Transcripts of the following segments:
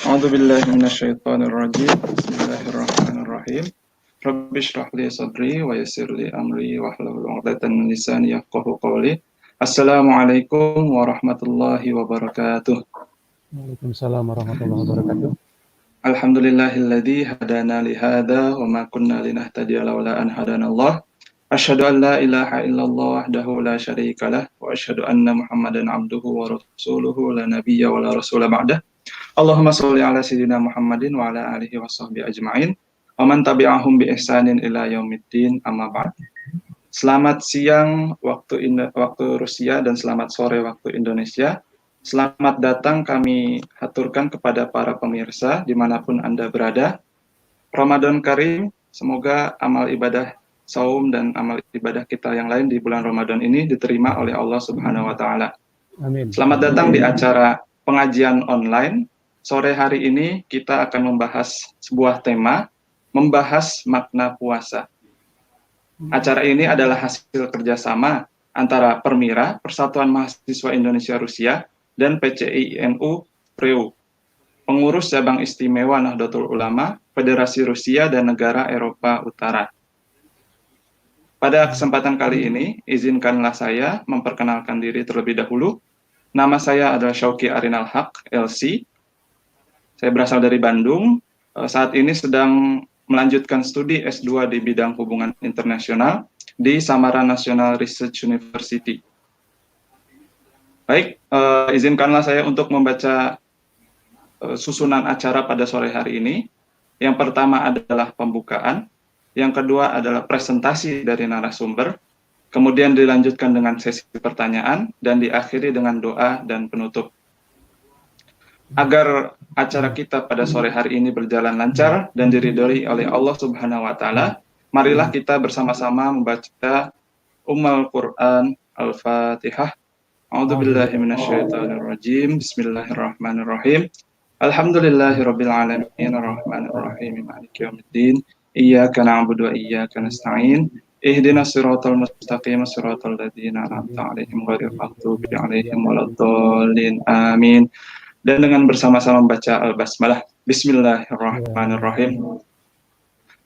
أعوذ بالله من الشيطان الرجيم بسم الله الرحمن الرحيم رب اشرح لي صدري ويسر لي أمري واحلل عقدة من لساني يفقهوا قولي السلام عليكم ورحمة الله وبركاته Waalaikumsalam warahmatullahi wabarakatuh. Alhamdulillahilladzi hadana lihada wa ma kunna linahtadiya laula an hadanallah asyhadu an la ilaha illallah wahdahu la syarikalah wa asyhadu anna muhammadan abduhu wa rasuluhu la nabiyya wa la rasula ba'dah. Allahumma sholli ala sayyidina Muhammadin wa ala alihi wa sahbihi ajma'in. Wa man tabi'ahum bi ihsanin ila yaumiddin amma ba'd. Selamat siang waktu Rusia dan selamat sore waktu Indonesia. Selamat datang kami haturkan kepada para pemirsa dimanapun Anda berada. Ramadan Karim, semoga amal ibadah saum dan amal ibadah kita yang lain di bulan Ramadan ini diterima oleh Allah Subhanahu wa taala. Amin. Selamat datang di acara pengajian online. Sore hari ini kita akan membahas sebuah tema, membahas makna puasa. Acara ini adalah hasil kerjasama antara Permira, Persatuan Mahasiswa Indonesia Rusia, dan PCI-NU Preu, pengurus cabang istimewa Nahdlatul Ulama, Federasi Rusia dan negara Eropa Utara. Pada kesempatan kali ini, izinkanlah saya memperkenalkan diri terlebih dahulu. Nama saya adalah Syauki Arinal Haq, LC. Saya berasal dari Bandung. Saat ini sedang melanjutkan studi S2 di bidang hubungan internasional di Samara National Research University. Baik, izinkanlah saya untuk membaca susunan acara pada sore hari ini. Yang pertama adalah pembukaan, yang kedua adalah presentasi dari narasumber, kemudian dilanjutkan dengan sesi pertanyaan, dan diakhiri dengan doa dan penutup. Agar acara kita pada sore hari ini berjalan lancar dan diridhoi oleh Allah Subhanahu wa taala, marilah kita bersama-sama membaca Ummul Quran Al-Fatihah. A'udzubillahi minasyaitonirrajim. Bismillahirrahmanirrahim. Alhamdulillahirabbil alamin arrahmanir rahim maliki yaumiddin. Iyyaka na'budu wa iyyaka nasta'in. Ihdinas siratal mustaqim siratal ladzina an'amta 'alaihim ghairil maghdubi 'alaihim waladdallin. Amin. Dan dengan bersama-sama membaca Al-Basmalah. Bismillahirrahmanirrahim.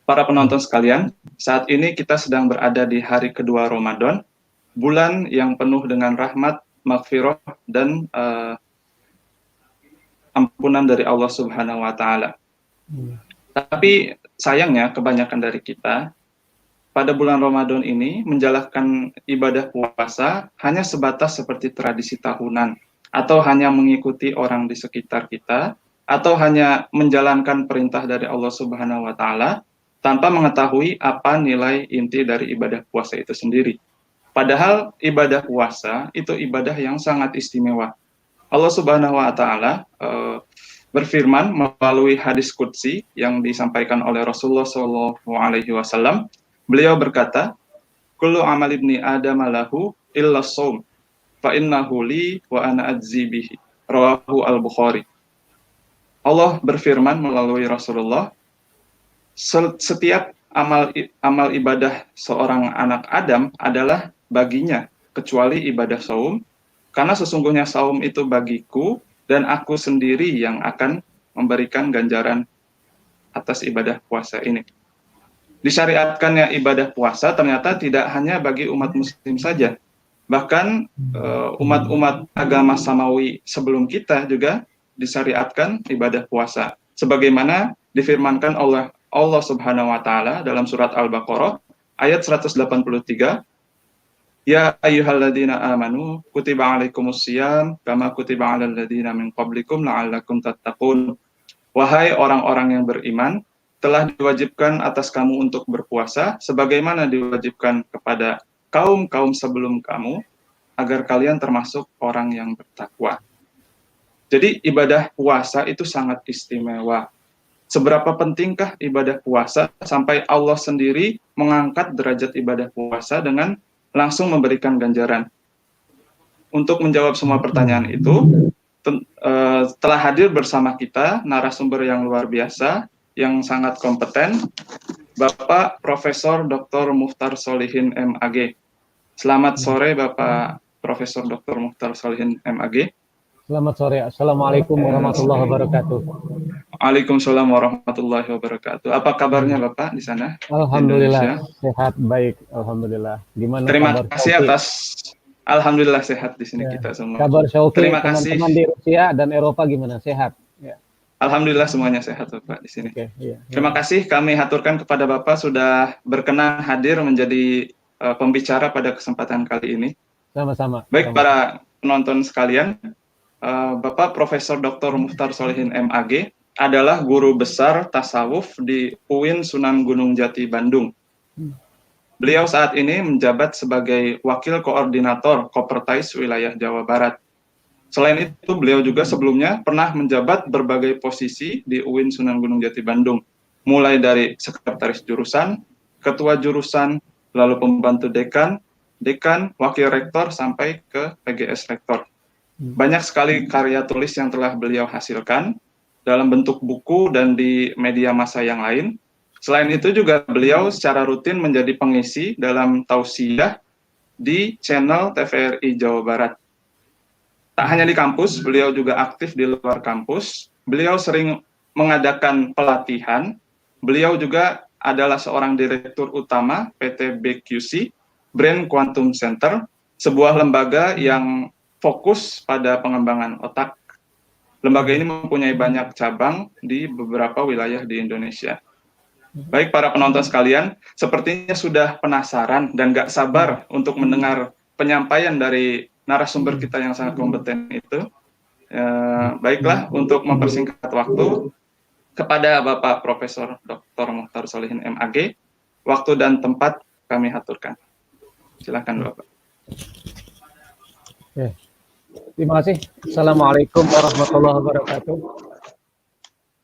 Para penonton sekalian, saat ini kita sedang berada di hari kedua Ramadan, bulan yang penuh dengan rahmat, maghfirah, dan ampunan dari Allah Subhanahu wa taala. Tapi sayangnya kebanyakan dari kita pada bulan Ramadan ini menjalankan ibadah puasa hanya sebatas seperti tradisi tahunan, atau hanya mengikuti orang di sekitar kita, atau hanya menjalankan perintah dari Allah Subhanahu wa taala tanpa mengetahui apa nilai inti dari ibadah puasa itu sendiri. Padahal ibadah puasa itu ibadah yang sangat istimewa. Allah Subhanahu wa taala berfirman melalui hadis qudsi yang disampaikan oleh Rasulullah SAW. Beliau berkata, "Kullu amal ibni Adam lahu illa shaum. Fa innahu li wa ana ajzi bihi." Rawahu Al-Bukhari. Allah berfirman melalui Rasulullah, setiap amal ibadah seorang anak Adam adalah baginya kecuali ibadah saum, karena sesungguhnya saum itu bagiku dan aku sendiri yang akan memberikan ganjaran atas ibadah puasa ini. Disyariatkannya ibadah puasa ternyata tidak hanya bagi umat muslim saja. Bahkan umat-umat agama samawi sebelum kita juga disyariatkan ibadah puasa. Sebagaimana difirmankan oleh Allah Subhanahu wa taala dalam surat Al-Baqarah ayat 183, "Ya ayyuhalladzina amanu kutiba alaikumusiyam kama kutiba alal ladzina min qablikum la'allakum tattaqun." Wahai orang-orang yang beriman, telah diwajibkan atas kamu untuk berpuasa sebagaimana diwajibkan kepada kaum-kaum sebelum kamu, agar kalian termasuk orang yang bertakwa. Jadi ibadah puasa itu sangat istimewa. Seberapa pentingkah ibadah puasa sampai Allah sendiri mengangkat derajat ibadah puasa dengan langsung memberikan ganjaran? Untuk menjawab semua pertanyaan itu, telah hadir bersama kita narasumber yang luar biasa, yang sangat kompeten, Bapak Profesor Dr. Mukhtar Sholihin MAG. Selamat sore Bapak Profesor Dr. Mukhtar Sholihin MAG. Selamat sore. Assalamualaikum warahmatullahi wabarakatuh. Waalaikumsalam warahmatullahi wabarakatuh. Apa kabarnya Bapak di sana, di Alhamdulillah, Indonesia? sehat baik. Alhamdulillah. Gimana Terima kabar kasih Syauki? atas, alhamdulillah sehat di sini Ya. kita semua. Kabar Syauki, Terima kasih. teman-teman di Rusia dan Eropa gimana? Sehat? Ya. Alhamdulillah semuanya sehat Bapak di sini. Oke, iya. Terima kasih kami haturkan kepada Bapak sudah berkenan hadir menjadi pembicara pada kesempatan kali ini. Sama-sama. Baik para penonton sekalian, Bapak Profesor Dr. Mukhtar Solihin MAG adalah guru besar tasawuf di UIN Sunan Gunung Jati Bandung. Beliau saat ini menjabat sebagai Wakil Koordinator Kopertais Wilayah Jawa Barat. Selain itu, beliau juga sebelumnya pernah menjabat berbagai posisi di UIN Sunan Gunung Jati Bandung, mulai dari sekretaris jurusan, ketua jurusan, lalu pembantu dekan, wakil rektor, sampai ke PGS rektor. Banyak sekali karya tulis yang telah beliau hasilkan dalam bentuk buku dan di media massa yang lain. Selain itu juga beliau secara rutin menjadi pengisi dalam tausiah di channel TVRI Jawa Barat. Tak hanya di kampus, beliau juga aktif di luar kampus. Beliau sering mengadakan pelatihan. Beliau juga adalah seorang direktur utama PT BQC, Brain Quantum Center, sebuah lembaga yang fokus pada pengembangan otak. Lembaga ini mempunyai banyak cabang di beberapa wilayah di Indonesia. Baik para penonton sekalian, sepertinya sudah penasaran dan gak sabar untuk mendengar penyampaian dari narasumber kita yang sangat kompeten itu. Baiklah, untuk mempersingkat waktu, kepada Bapak Profesor Dr. Mukhtar Solihin MAG, waktu dan tempat kami haturkan. Silakan Bapak. Terima kasih. Assalamualaikum warahmatullahi wabarakatuh.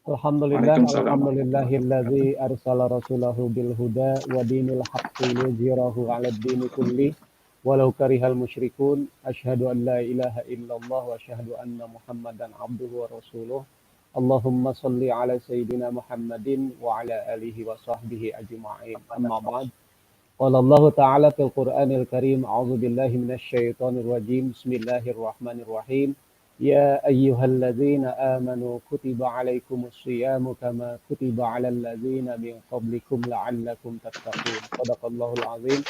Alhamdulillahilladzi arsala rasulahu bil huda wa dinil haqqi liyuzhirahu 'alad dini kulli walau karihal musyrikun. Asyhadu an la ilaha illallah wa asyhadu anna Muhammadan abduhu wa rasuluh. Allahumma shalli ala sayyidina Muhammadin wa ala alihi wa sahbihi ajma'in. Amma ba'd. Qala Allah ta'ala fil Qur'anil Karim, a'udzu billahi minasy syaithanir rajim. Bismillahirrahmanirrahim. يا أيها الذين آمنوا كتب عليكم الصيام كما كتب على الذين من قبلكم لعلكم تتقون. صدق الله العظيم.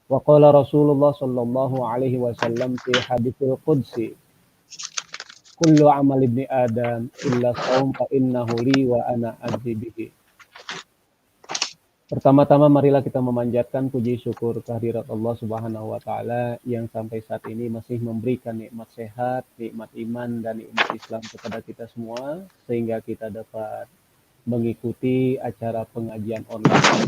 وقال رسول الله صلى الله عليه وسلم في حديث القدسي كل عمل ابن آدم إلا الصوم فإنه لي وأنا أجزي به. Pertama-tama marilah kita memanjatkan puji syukur kehadirat Allah Subhanahu wa taala yang sampai saat ini masih memberikan nikmat sehat, nikmat iman dan nikmat Islam kepada kita semua sehingga kita dapat mengikuti acara pengajian online,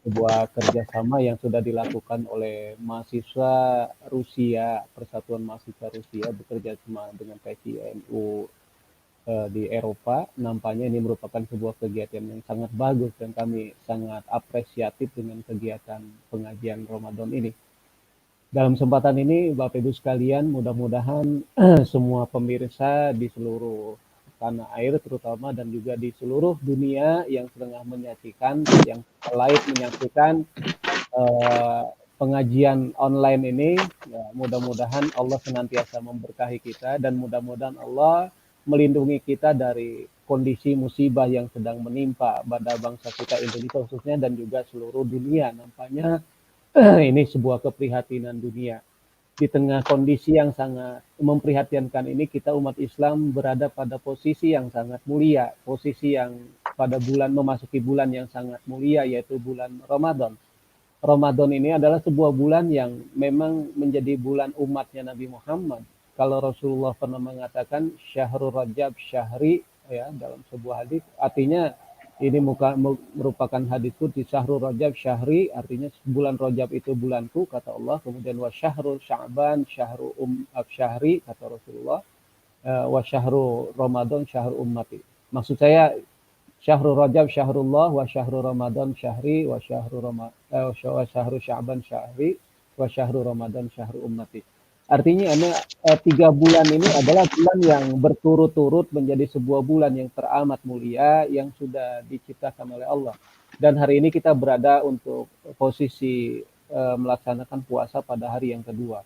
sebuah kerjasama yang sudah dilakukan oleh mahasiswa Rusia, Persatuan Mahasiswa Rusia bekerja sama dengan PCNU di Eropa. Nampaknya ini merupakan sebuah kegiatan yang sangat bagus dan kami sangat apresiatif dengan kegiatan pengajian Ramadan ini. Dalam kesempatan ini Bapak Ibu sekalian, mudah-mudahan semua pemirsa di seluruh tanah air terutama dan juga di seluruh dunia yang sedang menyaksikan, yang live menyaksikan pengajian online ini, ya, mudah-mudahan Allah senantiasa memberkahi kita dan mudah-mudahan Allah melindungi kita dari kondisi musibah yang sedang menimpa pada bangsa kita Indonesia khususnya dan juga seluruh dunia. Nampaknya ini sebuah keprihatinan dunia. Di tengah kondisi yang sangat memprihatinkan ini, kita umat Islam berada pada posisi yang sangat mulia, posisi yang pada memasuki bulan yang sangat mulia, yaitu bulan Ramadan. Ramadan ini adalah sebuah bulan yang memang menjadi bulan umatnya Nabi Muhammad. Kalau Rasulullah pernah mengatakan syahrul Rajab syahri, ya, dalam sebuah hadis, artinya ini merupakan hadis qudsi, syahrul Rajab syahri, artinya bulan Rajab itu bulanku, kata Allah. Kemudian wa syahrul Sya'ban syahru syahri, kata Rasulullah. Wa syahru Ramadan syahru ummati. Maksud saya syahrul Rajab syahrullah wa syahru Ramadan syahri wa syahru Sya'ban syahri wa syahru Ramadan syahru ummati. Artinya 3 bulan ini adalah bulan yang berturut-turut menjadi sebuah bulan yang teramat mulia yang sudah diciptakan oleh Allah. Dan hari ini kita berada untuk posisi melaksanakan puasa pada hari yang kedua.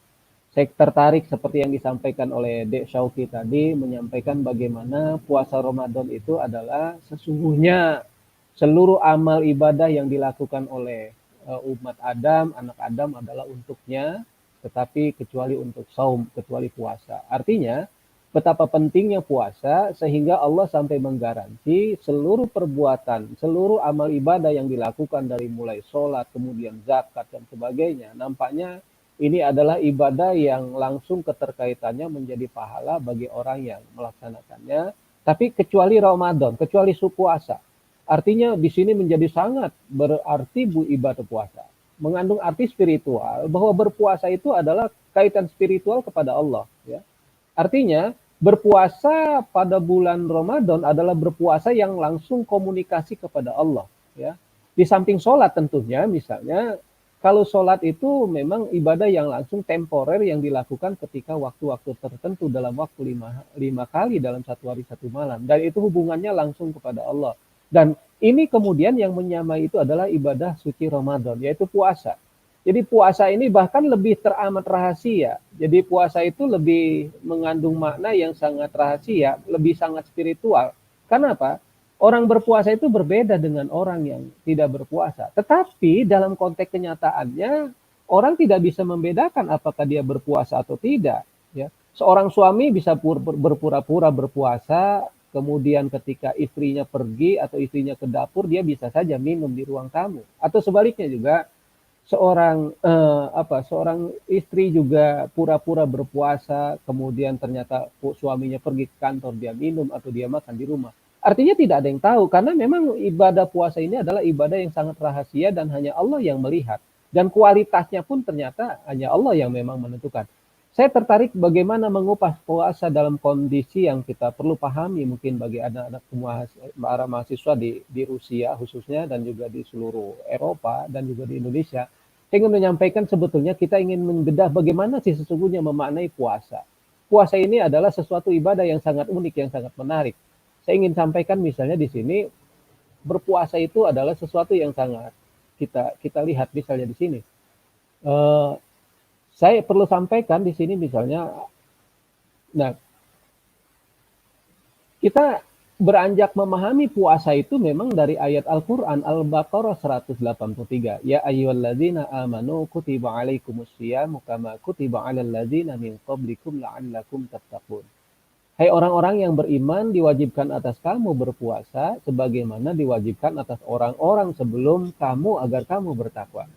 Saya tertarik seperti yang disampaikan oleh Dek Syauki tadi, menyampaikan bagaimana puasa Ramadan itu adalah sesungguhnya seluruh amal ibadah yang dilakukan oleh umat Adam, anak Adam adalah untuknya, tetapi kecuali untuk saum, kecuali puasa. Artinya, betapa pentingnya puasa sehingga Allah sampai menggaransi seluruh perbuatan, seluruh amal ibadah yang dilakukan dari mulai sholat, kemudian zakat, dan sebagainya. Nampaknya ini adalah ibadah yang langsung keterkaitannya menjadi pahala bagi orang yang melaksanakannya. Tapi kecuali Ramadan, kecuali puasa. Artinya di sini menjadi sangat berarti ibadah puasa. Mengandung arti spiritual bahwa berpuasa itu adalah kaitan spiritual kepada Allah. Ya. Artinya berpuasa pada bulan Ramadan adalah berpuasa yang langsung komunikasi kepada Allah. Ya. Di samping sholat tentunya, misalnya kalau sholat itu memang ibadah yang langsung temporer yang dilakukan ketika waktu-waktu tertentu dalam waktu lima kali dalam satu hari satu malam. Dan itu hubungannya langsung kepada Allah. Dan ini kemudian yang menyamai itu adalah ibadah suci Ramadan, yaitu puasa. Jadi puasa ini bahkan lebih teramat rahasia. Jadi puasa itu lebih mengandung makna yang sangat rahasia, lebih sangat spiritual. Kenapa? Orang berpuasa itu berbeda dengan orang yang tidak berpuasa. Tetapi dalam konteks kenyataannya, orang tidak bisa membedakan apakah dia berpuasa atau tidak. Ya. Seorang suami bisa berpura-pura berpuasa, kemudian ketika istrinya pergi atau istrinya ke dapur, dia bisa saja minum di ruang tamu. Atau sebaliknya juga, seorang istri juga pura-pura berpuasa, kemudian ternyata suaminya pergi ke kantor, dia minum atau dia makan di rumah. Artinya tidak ada yang tahu, karena memang ibadah puasa ini adalah ibadah yang sangat rahasia dan hanya Allah yang melihat. Dan kualitasnya pun ternyata hanya Allah yang memang menentukan. Saya tertarik bagaimana mengupas puasa dalam kondisi yang kita perlu pahami mungkin bagi anak-anak para mahasiswa di Rusia khususnya dan juga di seluruh Eropa dan juga di Indonesia. Saya ingin menyampaikan sebetulnya kita ingin mengbedah bagaimana sih sesungguhnya memaknai puasa. Puasa ini adalah sesuatu ibadah yang sangat unik, yang sangat menarik. Saya ingin sampaikan misalnya di sini berpuasa itu adalah sesuatu yang sangat kita lihat misalnya di sini. Saya perlu sampaikan di sini misalnya, nah kita beranjak memahami puasa itu memang dari ayat Al-Quran Al-Baqarah 183. Ya ayyuhalladzina amanu kutiba alaikumusyiyamu kama kutiba alal ladzina min qablikum la'allakum tattaqun. Hai orang-orang yang beriman, diwajibkan atas kamu berpuasa sebagaimana diwajibkan atas orang-orang sebelum kamu agar kamu bertakwa.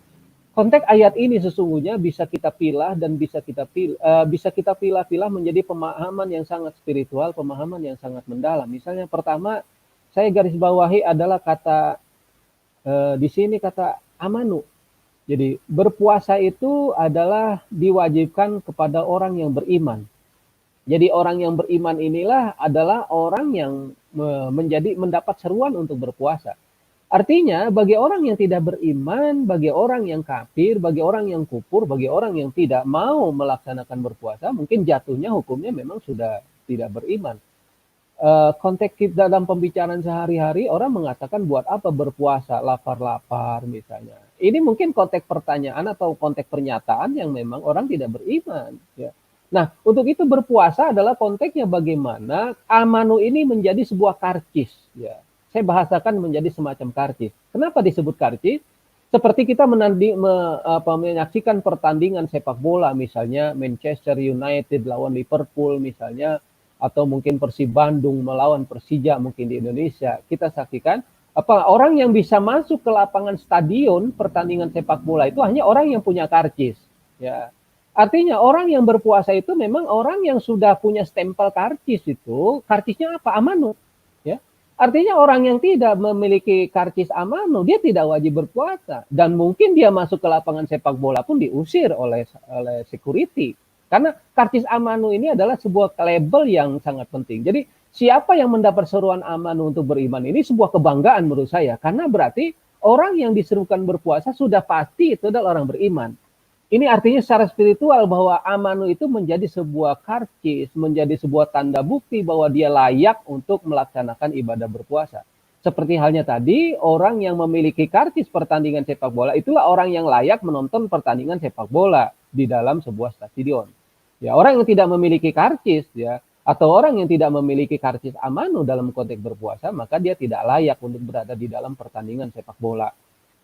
Konteks ayat ini sesungguhnya bisa kita pilah dan bisa kita pilah-pilah menjadi pemahaman yang sangat spiritual, pemahaman yang sangat mendalam. Misalnya pertama, saya garis bawahi adalah kata di sini kata amanu. Jadi berpuasa itu adalah diwajibkan kepada orang yang beriman. Jadi orang yang beriman inilah adalah orang yang mendapat seruan untuk berpuasa. Artinya bagi orang yang tidak beriman, bagi orang yang kafir, bagi orang yang kufur, bagi orang yang tidak mau melaksanakan berpuasa, mungkin jatuhnya hukumnya memang sudah tidak beriman. Konteks kita dalam pembicaraan sehari-hari, orang mengatakan buat apa berpuasa, lapar-lapar misalnya. Ini mungkin konteks pertanyaan atau konteks pernyataan yang memang orang tidak beriman. Ya. Nah, untuk itu berpuasa adalah konteksnya bagaimana amanu ini menjadi sebuah karcis. Ya. Saya bahasakan menjadi semacam karcis. Kenapa disebut karcis? Seperti kita menyaksikan pertandingan sepak bola, misalnya Manchester United lawan Liverpool misalnya, atau mungkin Persib Bandung melawan Persija mungkin di Indonesia. Kita saksikan orang yang bisa masuk ke lapangan stadion pertandingan sepak bola itu hanya orang yang punya karcis. Ya. Artinya orang yang berpuasa itu memang orang yang sudah punya stempel karcis itu. Karcisnya apa? Amanu. Ya. Artinya orang yang tidak memiliki karcis amanu, dia tidak wajib berpuasa. Dan mungkin dia masuk ke lapangan sepak bola pun diusir oleh security. Karena karcis amanu ini adalah sebuah label yang sangat penting. Jadi siapa yang mendapat seruan amanu untuk beriman ini sebuah kebanggaan menurut saya. Karena berarti orang yang diserukan berpuasa sudah pasti itu adalah orang beriman. Ini artinya secara spiritual bahwa amanu itu menjadi sebuah karcis, menjadi sebuah tanda bukti bahwa dia layak untuk melaksanakan ibadah berpuasa. Seperti halnya tadi, orang yang memiliki karcis pertandingan sepak bola, itulah orang yang layak menonton pertandingan sepak bola di dalam sebuah stadion. Ya, orang yang tidak memiliki karcis ya, atau orang yang tidak memiliki karcis amanu dalam konteks berpuasa, maka dia tidak layak untuk berada di dalam pertandingan sepak bola.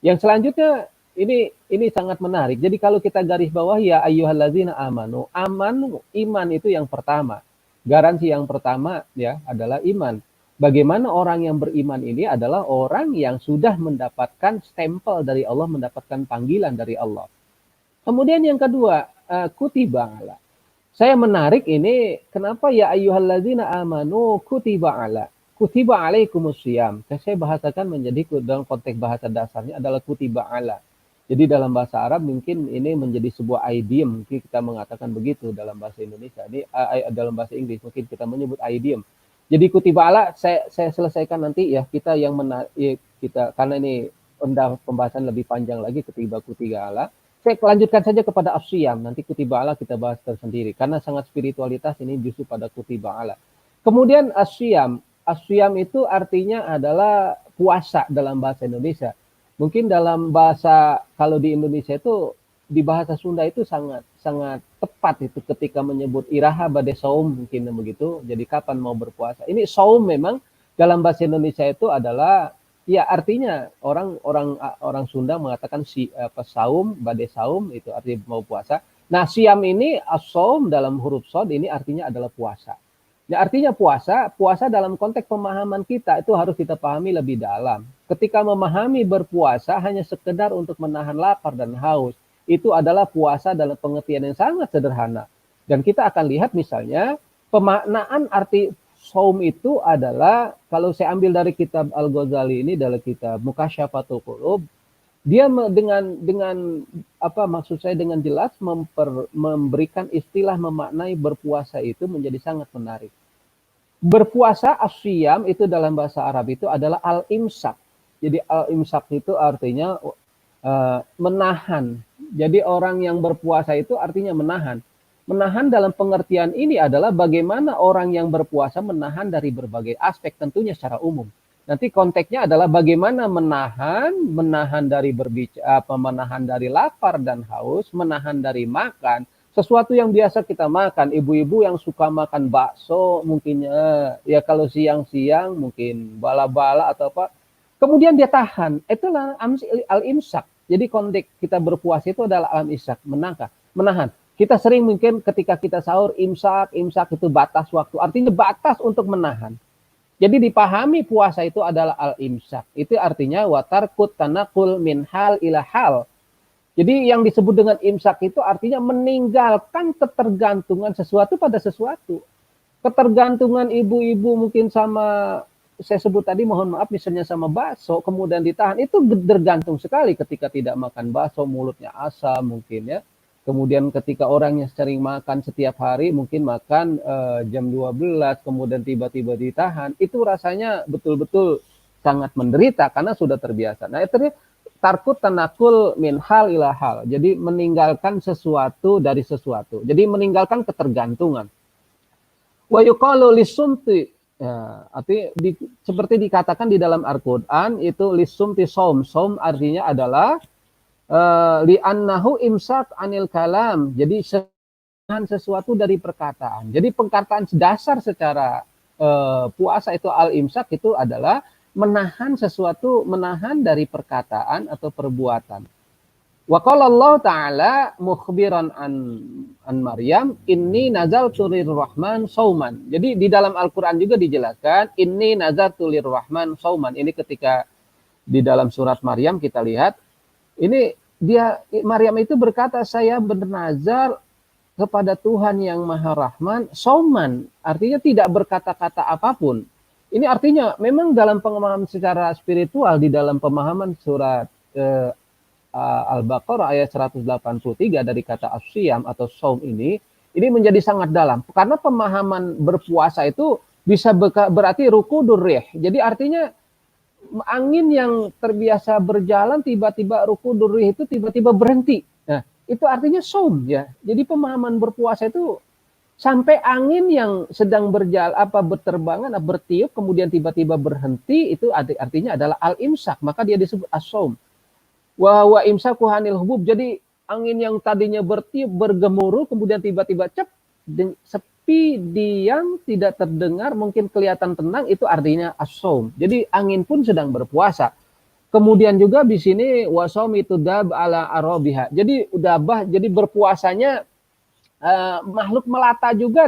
Yang selanjutnya ini sangat menarik. Jadi kalau kita garis bawah ya ayyuhallazina amanu, amanu iman itu yang pertama. Garansi yang pertama ya adalah iman. Bagaimana orang yang beriman ini adalah orang yang sudah mendapatkan stempel dari Allah, mendapatkan panggilan dari Allah. Kemudian yang kedua, kutiba ala. Saya menarik ini, kenapa ya ayyuhalladzina amanu kutiba ala. Kutiba alaikumusiyam. Saya bahasakan menjadi dalam konteks bahasa dasarnya adalah kutiba ala. Jadi dalam bahasa Arab mungkin ini menjadi sebuah idiom, mungkin kita mengatakan begitu dalam bahasa Indonesia. Ini dalam bahasa Inggris mungkin kita menyebut idiom. Jadi kutiba ala saya selesaikan nanti ya, kita yang kita karena ini pembahasan lebih panjang lagi kutiba ala. Saya lanjutkan saja kepada asyam, nanti kutiba ala kita bahas tersendiri karena sangat spiritualitas ini justru pada kutiba ala. Kemudian asyam itu artinya adalah puasa dalam bahasa Indonesia. Mungkin dalam bahasa kalau di Indonesia itu di bahasa Sunda itu sangat tepat itu ketika menyebut iraha bade saum mungkin begitu. Jadi kapan mau berpuasa? Ini saum memang dalam bahasa Indonesia itu adalah ya artinya orang Sunda mengatakan saum bade saum itu artinya mau puasa. Nah siam ini as-saum dalam huruf shad ini artinya adalah puasa. Ya artinya puasa dalam konteks pemahaman kita itu harus kita pahami lebih dalam. Ketika memahami berpuasa hanya sekedar untuk menahan lapar dan haus, itu adalah puasa dalam pengertian yang sangat sederhana. Dan kita akan lihat misalnya pemaknaan arti saum itu adalah kalau saya ambil dari kitab Al-Ghazali ini dalam kitab Mukasyafatul Qulub, dia dengan apa maksud saya dengan jelas memberikan istilah memaknai berpuasa itu menjadi sangat menarik. Berpuasa asyam itu dalam bahasa Arab itu adalah al-imsak. Jadi al-imsak itu artinya menahan. Jadi orang yang berpuasa itu artinya menahan. Menahan dalam pengertian ini adalah bagaimana orang yang berpuasa menahan dari berbagai aspek tentunya secara umum. Nanti konteksnya adalah bagaimana menahan dari berbicara, menahan dari lapar dan haus, menahan dari makan, sesuatu yang biasa kita makan. Ibu-ibu yang suka makan bakso, mungkin ya kalau siang-siang mungkin bala-bala atau apa. Kemudian dia tahan. Itulah al-imsak. Jadi konteks kita berpuasa itu adalah al-imsak, menahan. Kita sering mungkin ketika kita sahur imsak itu batas waktu. Artinya batas untuk menahan. Jadi dipahami puasa itu adalah al-imsak. Itu artinya watarkut tanakul min hal ila hal. Jadi yang disebut dengan imsak itu artinya meninggalkan ketergantungan sesuatu pada sesuatu. Ketergantungan ibu-ibu mungkin sama, saya sebut tadi mohon maaf misalnya sama bakso, kemudian ditahan. Itu tergantung sekali ketika tidak makan bakso, mulutnya asam mungkin ya. Kemudian ketika orang yang sering makan setiap hari, mungkin makan jam 12, kemudian tiba-tiba ditahan, itu rasanya betul-betul sangat menderita karena sudah terbiasa. Nah itu tarkut tanakul min hal ila hal. Jadi meninggalkan sesuatu dari sesuatu. Jadi meninggalkan ketergantungan. Wa yuqalu lisumti. Ya, seperti dikatakan di dalam Al-Quran itu lisumti saum. Saum artinya adalah li'annahu imsak anil kalam. Jadi sesuatu dari perkataan. Jadi perkataan dasar secara puasa itu al-imsak itu adalah menahan sesuatu, menahan dari perkataan atau perbuatan. Wa qala Allah Ta'ala mukhbiran an Maryam inni nazartu lirrahman sauman. Jadi di dalam Al-Qur'an juga dijelaskan inni nazartu lirrahman sauman. Ini ketika di dalam surat Maryam kita lihat ini Maryam itu berkata saya bernazar kepada Tuhan yang Maha Rahman sauman, artinya tidak berkata-kata apapun. Ini artinya memang dalam pemahaman secara spiritual di dalam pemahaman surat Al-Baqarah ayat 183 dari kata asyam atau saum ini menjadi sangat dalam karena pemahaman berpuasa itu bisa berarti rukudur rih. Jadi artinya angin yang terbiasa berjalan tiba-tiba rukudur rih itu tiba-tiba berhenti. Nah, itu artinya saum ya. Jadi pemahaman berpuasa itu sampai angin yang sedang berterbangan, bertiup kemudian tiba-tiba berhenti itu artinya adalah al-imsak, maka dia disebut as-saum. Wa imsaku hanil hubub. Jadi angin yang tadinya bertiup bergemuruh kemudian tiba-tiba sepi, diam, tidak terdengar, mungkin kelihatan tenang, itu artinya as-shaum. Jadi angin pun sedang berpuasa. Kemudian juga di sini wasom itu dab ala arabiha. Jadi dabah, jadi berpuasanya makhluk melata juga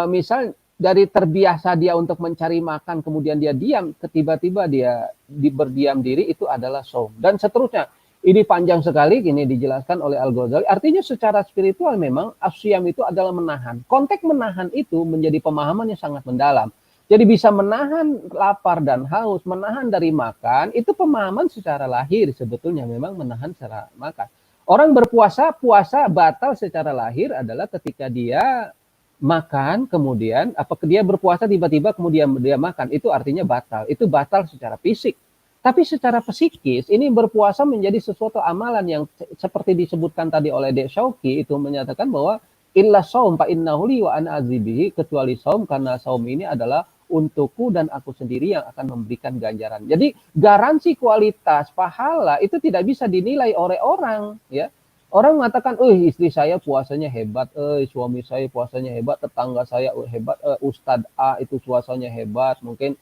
misal dari terbiasa dia untuk mencari makan, kemudian dia diam, tiba-tiba dia berdiam diri, itu adalah saum, dan seterusnya. Ini panjang sekali, ini dijelaskan oleh Al-Ghazali. Artinya secara spiritual memang asyam itu adalah menahan. Konteks menahan itu menjadi pemahaman yang sangat mendalam. Jadi bisa menahan lapar dan haus, menahan dari makan, itu pemahaman secara lahir sebetulnya memang menahan secara makan. Orang berpuasa, puasa batal secara lahir adalah ketika dia makan, kemudian dia berpuasa tiba-tiba kemudian dia makan, itu artinya batal. Itu batal secara fisik. Tapi secara psikis, ini berpuasa menjadi sesuatu amalan yang seperti disebutkan tadi oleh Dek Syauki, itu menyatakan bahwa illa saum fa innahu li wa ana azibihi, kecuali saum, karena saum ini adalah untukku dan aku sendiri yang akan memberikan ganjaran. Jadi garansi kualitas pahala itu tidak bisa dinilai oleh orang, ya. Orang mengatakan, istri saya puasanya hebat, suami saya puasanya hebat, tetangga saya hebat, Ustadz A itu puasanya hebat, mungkin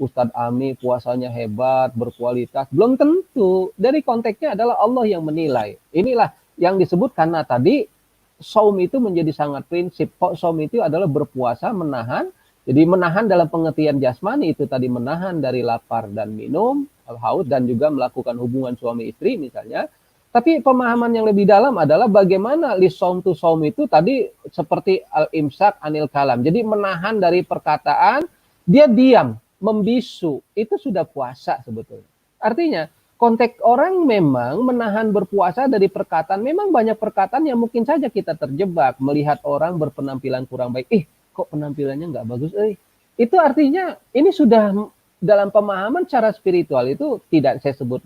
Ustadz Ami puasanya hebat, berkualitas. Belum tentu. Dari konteksnya adalah Allah yang menilai. Inilah yang disebut karena tadi saum itu menjadi sangat prinsip. Saum itu adalah berpuasa, menahan. Jadi menahan dalam pengertian jasmani itu tadi menahan dari lapar dan minum, al-haud, dan juga melakukan hubungan suami istri misalnya. Tapi pemahaman yang lebih dalam adalah bagaimana li saum tu saum itu tadi seperti al-imsak anil kalam. Jadi menahan dari perkataan, dia diam, membisu, itu sudah puasa sebetulnya. Artinya konteks orang memang menahan berpuasa dari perkataan, memang banyak perkataan yang mungkin saja kita terjebak melihat orang berpenampilan kurang baik, kok penampilannya nggak bagus, itu artinya ini sudah dalam pemahaman cara spiritual itu tidak saya sebut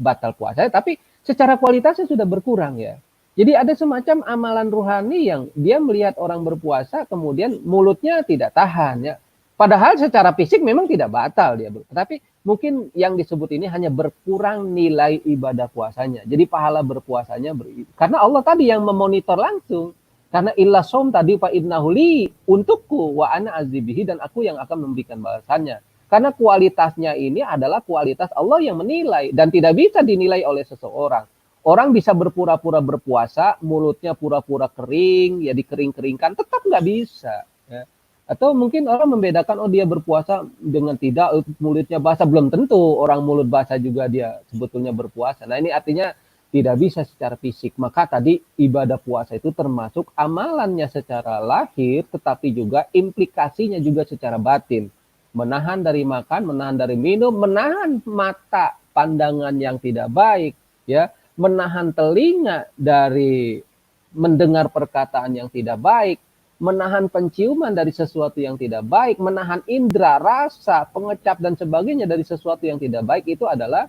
batal puasa, tapi secara kualitasnya sudah berkurang ya. Jadi ada semacam amalan ruhani yang dia melihat orang berpuasa kemudian mulutnya tidak tahan ya. Padahal secara fisik memang tidak batal dia, tapi mungkin yang disebut ini hanya berkurang nilai ibadah puasanya. Jadi pahala berpuasanya karena Allah tadi yang memonitor langsung. Karena illa saum tadi fa innahu li, untukku, wa ana azibihi, dan aku yang akan memberikan balasannya. Karena kualitasnya ini adalah kualitas Allah yang menilai dan tidak bisa dinilai oleh seseorang. Orang bisa berpura-pura berpuasa, mulutnya pura-pura kering, ya dikering-keringkan, tetap nggak bisa. Ya. Atau mungkin orang membedakan, dia berpuasa dengan tidak, mulutnya basah. Belum tentu orang mulut basah juga dia sebetulnya berpuasa. Nah ini artinya tidak bisa secara fisik. Maka tadi ibadah puasa itu termasuk amalannya secara lahir, tetapi juga implikasinya juga secara batin. Menahan dari makan, menahan dari minum, menahan mata pandangan yang tidak baik, ya, menahan telinga dari mendengar perkataan yang tidak baik, menahan penciuman dari sesuatu yang tidak baik, menahan indera, rasa, pengecap dan sebagainya dari sesuatu yang tidak baik, itu adalah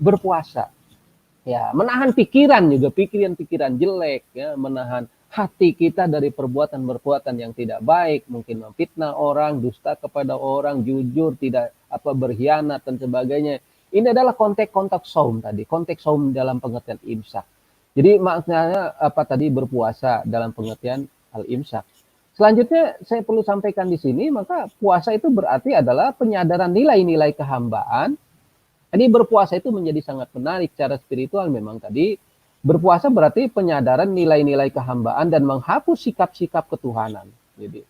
berpuasa. Ya, menahan pikiran juga, pikiran-pikiran jelek, ya, menahan hati kita dari perbuatan-perbuatan yang tidak baik, mungkin memfitnah orang, dusta kepada orang, jujur, tidak berkhianat dan sebagainya. Ini adalah konteks saum tadi, konteks saum dalam pengertian imsak. Jadi maknanya tadi berpuasa dalam pengertian al-imsak. Selanjutnya saya perlu sampaikan di sini, maka puasa itu berarti adalah penyadaran nilai-nilai kehambaan. Jadi berpuasa itu menjadi sangat menarik secara spiritual memang tadi. Berpuasa berarti penyadaran nilai-nilai kehambaan dan menghapus sikap-sikap ketuhanan. Jadi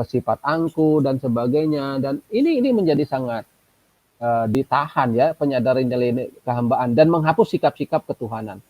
sifat angku dan sebagainya, dan ini menjadi sangat ditahan ya, penyadaran nilai kehambaan dan menghapus sikap-sikap ketuhanan.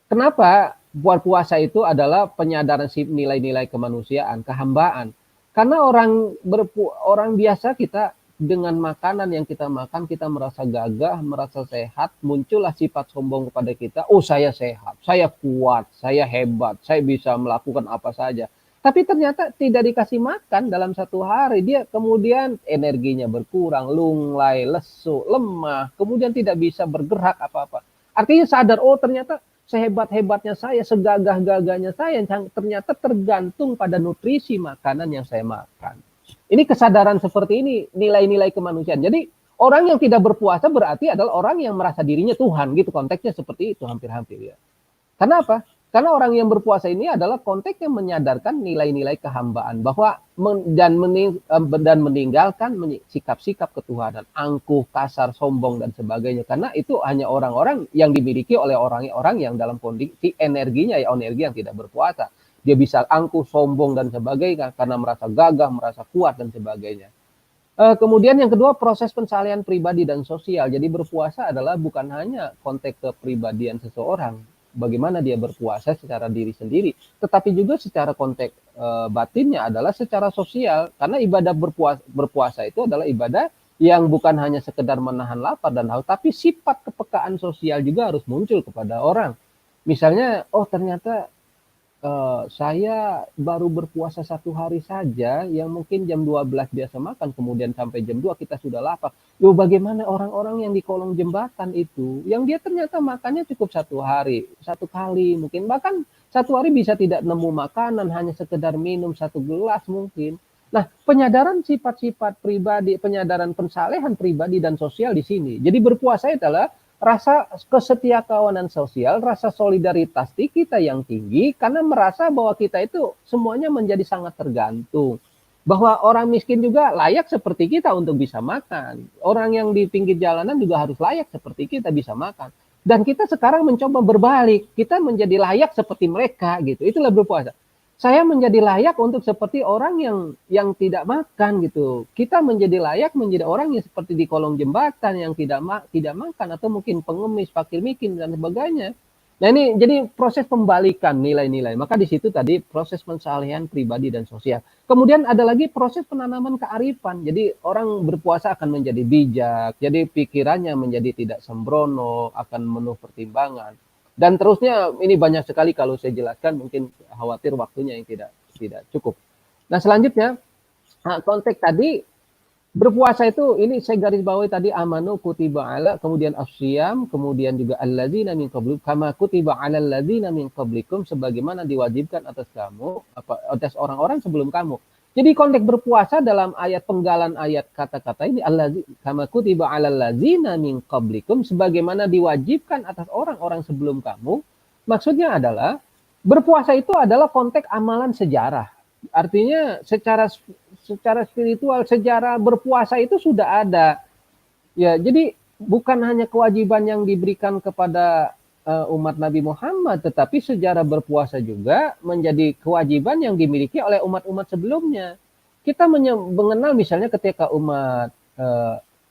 Kenapa buat puasa itu adalah penyadaran nilai-nilai kemanusiaan, kehambaan? Karena orang biasa kita dengan makanan yang kita makan, kita merasa gagah, merasa sehat, muncullah sifat sombong kepada kita. Saya sehat, saya kuat, saya hebat, saya bisa melakukan apa saja. Tapi ternyata tidak dikasih makan dalam satu hari, dia kemudian energinya berkurang, lunglai, lesu, lemah, kemudian tidak bisa bergerak apa-apa. Artinya sadar, ternyata sehebat-hebatnya saya, segagah-gagahnya saya, ternyata tergantung pada nutrisi makanan yang saya makan. Ini kesadaran seperti ini, nilai-nilai kemanusiaan. Jadi orang yang tidak berpuasa berarti adalah orang yang merasa dirinya Tuhan, gitu konteksnya seperti itu hampir-hampir ya. Karena apa? Karena orang yang berpuasa ini adalah konteks yang menyadarkan nilai-nilai kehambaan bahwa dan meninggalkan sikap-sikap ketuhanan, angkuh, kasar, sombong dan sebagainya. Karena itu hanya orang-orang yang dimiliki oleh orang-orang yang dalam kondisi energinya ya energi yang tidak berpuasa. Dia bisa angkuh, sombong dan sebagainya karena merasa gagah, merasa kuat dan sebagainya. Kemudian yang kedua proses pensalian pribadi dan sosial. Jadi berpuasa adalah bukan hanya konteks kepribadian seseorang, bagaimana dia berpuasa secara diri sendiri, tetapi juga secara konteks batinnya adalah secara sosial. Karena ibadah berpuasa itu adalah ibadah yang bukan hanya sekedar menahan lapar dan haus, tapi sifat kepekaan sosial juga harus muncul kepada orang. Misalnya, oh ternyata saya baru berpuasa 1 hari saja, yang mungkin jam 12 biasa makan, kemudian sampai jam 2 kita sudah lapar. Loh bagaimana orang-orang yang di kolong jembatan itu, yang dia ternyata makannya cukup 1 hari, 1 kali mungkin, bahkan 1 hari bisa tidak nemu makanan, hanya sekedar minum 1 gelas mungkin. Nah, penyadaran sifat-sifat pribadi, penyadaran pensalehan pribadi dan sosial di sini. Jadi berpuasa adalah rasa kesetiakawanan sosial, rasa solidaritas di kita yang tinggi karena merasa bahwa kita itu semuanya menjadi sangat tergantung. Bahwa orang miskin juga layak seperti kita untuk bisa makan. Orang yang di pinggir jalanan juga harus layak seperti kita bisa makan. Dan kita sekarang mencoba berbalik, kita menjadi layak seperti mereka gitu. Itulah berpuasa. Saya menjadi layak untuk seperti orang yang tidak makan gitu. Kita menjadi layak menjadi orang yang seperti di kolong jembatan yang tidak makan atau mungkin pengemis, fakir miskin dan sebagainya. Nah ini jadi proses pembalikan nilai-nilai. Maka di situ tadi proses pensalihan pribadi dan sosial. Kemudian ada lagi proses penanaman kearifan. Jadi orang berpuasa akan menjadi bijak. Jadi pikirannya menjadi tidak sembrono, akan penuh pertimbangan. Dan terusnya ini banyak sekali kalau saya jelaskan mungkin khawatir waktunya yang tidak cukup. Nah selanjutnya konteks tadi berpuasa itu ini saya garis bawahi tadi amanu kutiba ala, kemudian asyam, kemudian juga alladzina min qablikum kama kutiba alal ladzina min qablikum, sebagaimana diwajibkan atas kamu atas orang-orang sebelum kamu. Jadi konteks berpuasa dalam ayat penggalan ayat kata-kata ini allazi kama kutiba alal ladzina min qablikum, sebagaimana diwajibkan atas orang-orang sebelum kamu. Maksudnya adalah berpuasa itu adalah konteks amalan sejarah. Artinya secara spiritual sejarah berpuasa itu sudah ada. Ya, jadi bukan hanya kewajiban yang diberikan kepada umat Nabi Muhammad, tetapi sejarah berpuasa juga menjadi kewajiban yang dimiliki oleh umat-umat sebelumnya. Kita mengenal misalnya ketika umat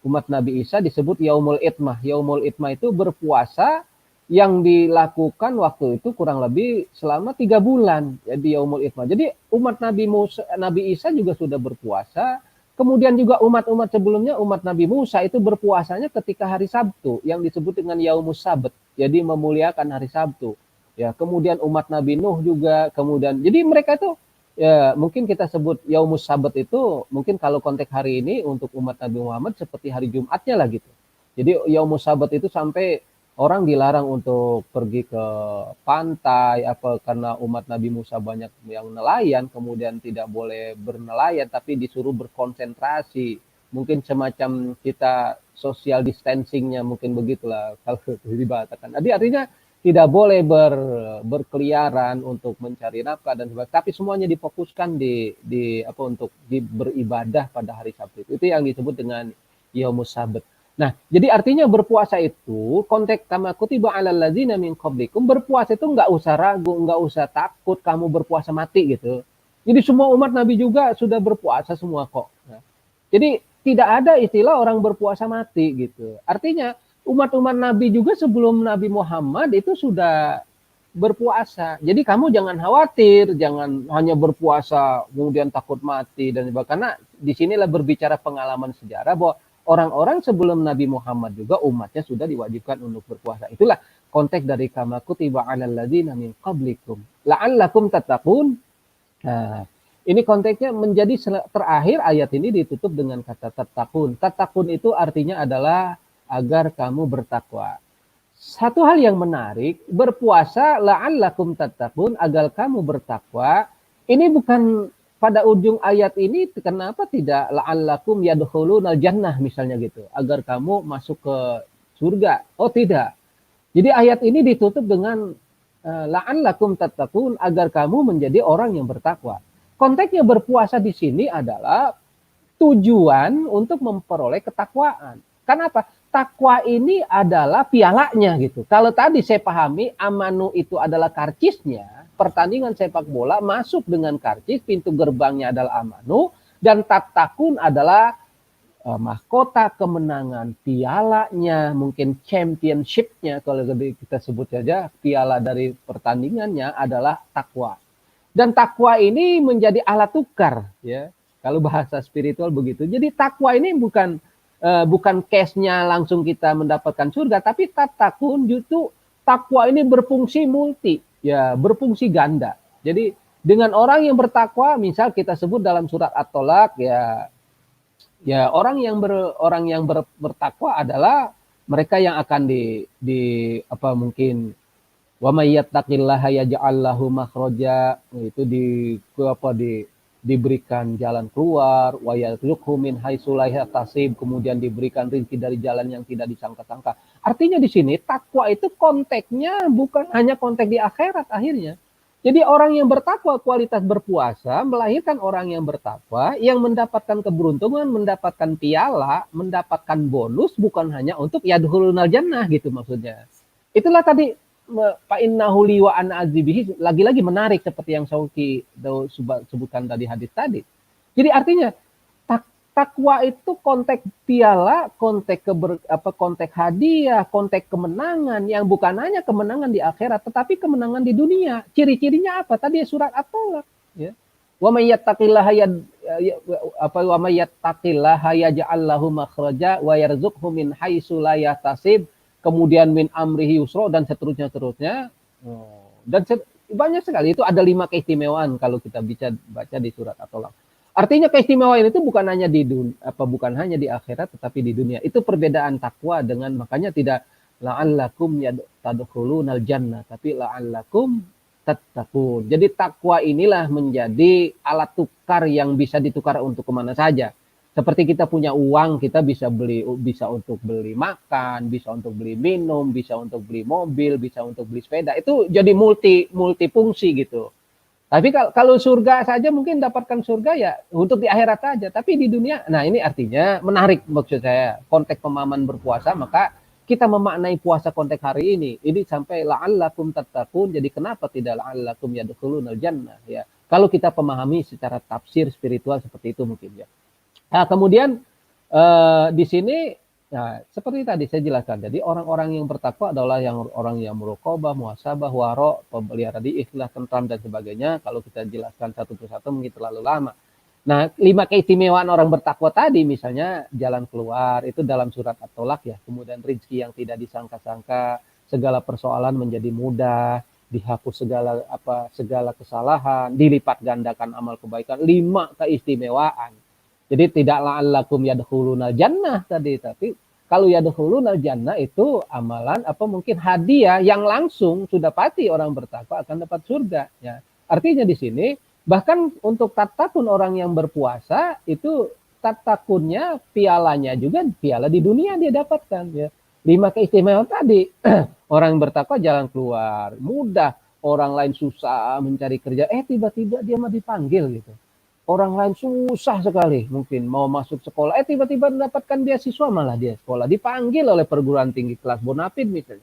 Nabi Isa disebut Yaumul Idmah. Yaumul Idmah itu berpuasa yang dilakukan waktu itu kurang lebih selama 3 bulan ya, di Yaumul Idmah. Jadi umat Nabi Isa juga sudah berpuasa. Kemudian juga umat-umat sebelumnya, umat Nabi Musa itu berpuasanya ketika hari Sabtu yang disebut dengan Yaumus Sabat. Jadi memuliakan hari Sabtu. Ya, kemudian umat Nabi Nuh juga, kemudian jadi mereka itu ya mungkin kita sebut Yaumus Sabat itu mungkin kalau konteks hari ini untuk umat Nabi Muhammad seperti hari Jumatnya lah gitu. Jadi Yaumus Sabat itu sampai orang dilarang untuk pergi ke pantai apa karena umat Nabi Musa banyak yang nelayan, kemudian tidak boleh bernelayan tapi disuruh berkonsentrasi. Mungkin semacam kita social distancingnya mungkin begitulah kalau dibahasakan. Jadi artinya tidak boleh berkeliaran untuk mencari nafkah dan sebagainya, tapi semuanya difokuskan di apa untuk beribadah pada hari Sabtu. Itu yang disebut dengan Yaumus Sabat. Nah, jadi artinya berpuasa itu konteks kama kutiba alal ladzina min qablikum, berpuasa itu enggak usah ragu, enggak usah takut kamu berpuasa mati gitu. Jadi semua umat Nabi juga sudah berpuasa semua kok. Nah, jadi tidak ada istilah orang berpuasa mati gitu. Artinya umat-umat Nabi juga sebelum Nabi Muhammad itu sudah berpuasa. Jadi kamu jangan khawatir, jangan hanya berpuasa kemudian takut mati dan sebagainya. Karena di sinilah berbicara pengalaman sejarah bahwa orang-orang sebelum Nabi Muhammad juga umatnya sudah diwajibkan untuk berpuasa. Itulah konteks dari kama kutiba 'alal ladzina min qablikum la'allakum tattaqun. Nah, ini konteksnya menjadi terakhir ayat ini ditutup dengan kata tattaqun. Tattaqun itu artinya adalah agar kamu bertakwa. Satu hal yang menarik, berpuasa la'allakum tattaqun agar kamu bertakwa. Ini bukan pada ujung ayat ini kenapa tidak la'allakum yadkhulunal jannah misalnya gitu, agar kamu masuk ke surga. Oh tidak. Jadi ayat ini ditutup dengan la'allakum tattaqun, agar kamu menjadi orang yang bertakwa. Konteksnya berpuasa di sini adalah tujuan untuk memperoleh ketakwaan. Kenapa? Takwa ini adalah pialanya gitu. Kalau tadi saya pahami amanu itu adalah karcisnya, pertandingan sepak bola masuk dengan karcis, pintu gerbangnya adalah amanu, dan tatakun adalah mahkota kemenangan, pialanya, mungkin championship-nya kalau kita sebut saja, piala dari pertandingannya adalah takwa. Dan takwa ini menjadi alat tukar, ya. Kalau bahasa spiritual begitu. Jadi takwa ini bukan case-nya langsung kita mendapatkan surga, tapi tatakun justru takwa ini berfungsi multi, ya, berfungsi ganda. Jadi dengan orang yang bertakwa, misal kita sebut dalam surat At-Tolak, ya orang yang bertakwa adalah mereka yang akan mungkin wa may yattaqillaha yaj'al lahu makhraja, itu diberikan jalan keluar, wa yarzuqhu min haitsu la yahtasib, kemudian diberikan rezeki dari jalan yang tidak disangka-sangka. Artinya di sini takwa itu konteksnya bukan hanya konteks di akhirat akhirnya. Jadi orang yang bertakwa, kualitas berpuasa melahirkan orang yang bertakwa yang mendapatkan keberuntungan, mendapatkan piala, mendapatkan bonus, bukan hanya untuk yadkhulunal jannah gitu maksudnya. Itulah tadi fa innahu li wa ana azibihi, lagi-lagi menarik seperti yang Sauki sebutkan tadi hadis tadi. Jadi artinya takwa itu konteks piala, konteks konteks hadiah, konteks kemenangan yang bukan hanya kemenangan di akhirat tetapi kemenangan di dunia. Ciri-cirinya apa? Tadi surat At-Tolak, ya. Wa may yattaqillaha yaj'al lahu makhraja wa yarzuqhu min haitsu la yahtasib, kemudian min amrihi yusra, dan seterusnya. Dan banyak sekali, itu ada 5 keistimewaan kalau kita baca di surat At-Tolak. Artinya keistimewaan itu bukan hanya di akhirat tetapi di dunia. Itu perbedaan takwa dengan, makanya tidak la'allakum tadkhulunal jannah, tapi la'allakum tattaqun. Jadi takwa inilah menjadi alat tukar yang bisa ditukar untuk kemana saja. Seperti kita punya uang, kita bisa untuk beli makan, bisa untuk beli minum, bisa untuk beli mobil, bisa untuk beli sepeda. Itu jadi multifungsi gitu. Tapi kalau surga saja mungkin dapatkan surga ya untuk di akhirat saja. Tapi di dunia, nah ini artinya menarik maksud saya. Konteks pemahaman berpuasa, maka kita memaknai puasa konteks hari ini. Ini sampai la'allakum tattaqun. Jadi kenapa tidak la'allakum yadkhulunal jannah, ya. Kalau kita pemahami secara tafsir spiritual seperti itu mungkin, ya. Nah, kemudian di sini, nah, seperti tadi saya jelaskan, jadi orang-orang yang bertakwa adalah orang yang muraqabah, muhasabah, wara, pemelihara diri, ikhlas, tentram, dan sebagainya. Kalau kita jelaskan satu persatu mungkin terlalu lama. Nah, 5 keistimewaan orang bertakwa tadi, misalnya jalan keluar, itu dalam surat At-Tolak, ya. Kemudian rezeki yang tidak disangka-sangka, segala persoalan menjadi mudah, dihapus segala kesalahan, dilipat gandakan amal kebaikan. 5 keistimewaan. Jadi tidak la'allakum yadkhulunal jannah tadi, tapi kalau yadkhulunal jannah itu amalan mungkin hadiah yang langsung sudah pasti orang bertakwa akan dapat surga, ya. Artinya di sini bahkan untuk tatakun orang yang berpuasa itu tatakunnya pialanya juga piala di dunia dia dapatkan, ya. 5 keistimewaan tadi. Orang yang bertakwa jalan keluar mudah, orang lain susah mencari kerja, tiba-tiba dia mah dipanggil gitu. Orang lain susah sekali mungkin mau masuk sekolah, tiba-tiba mendapatkan beasiswa, malah dia sekolah, dipanggil oleh perguruan tinggi kelas Bonafide misalnya.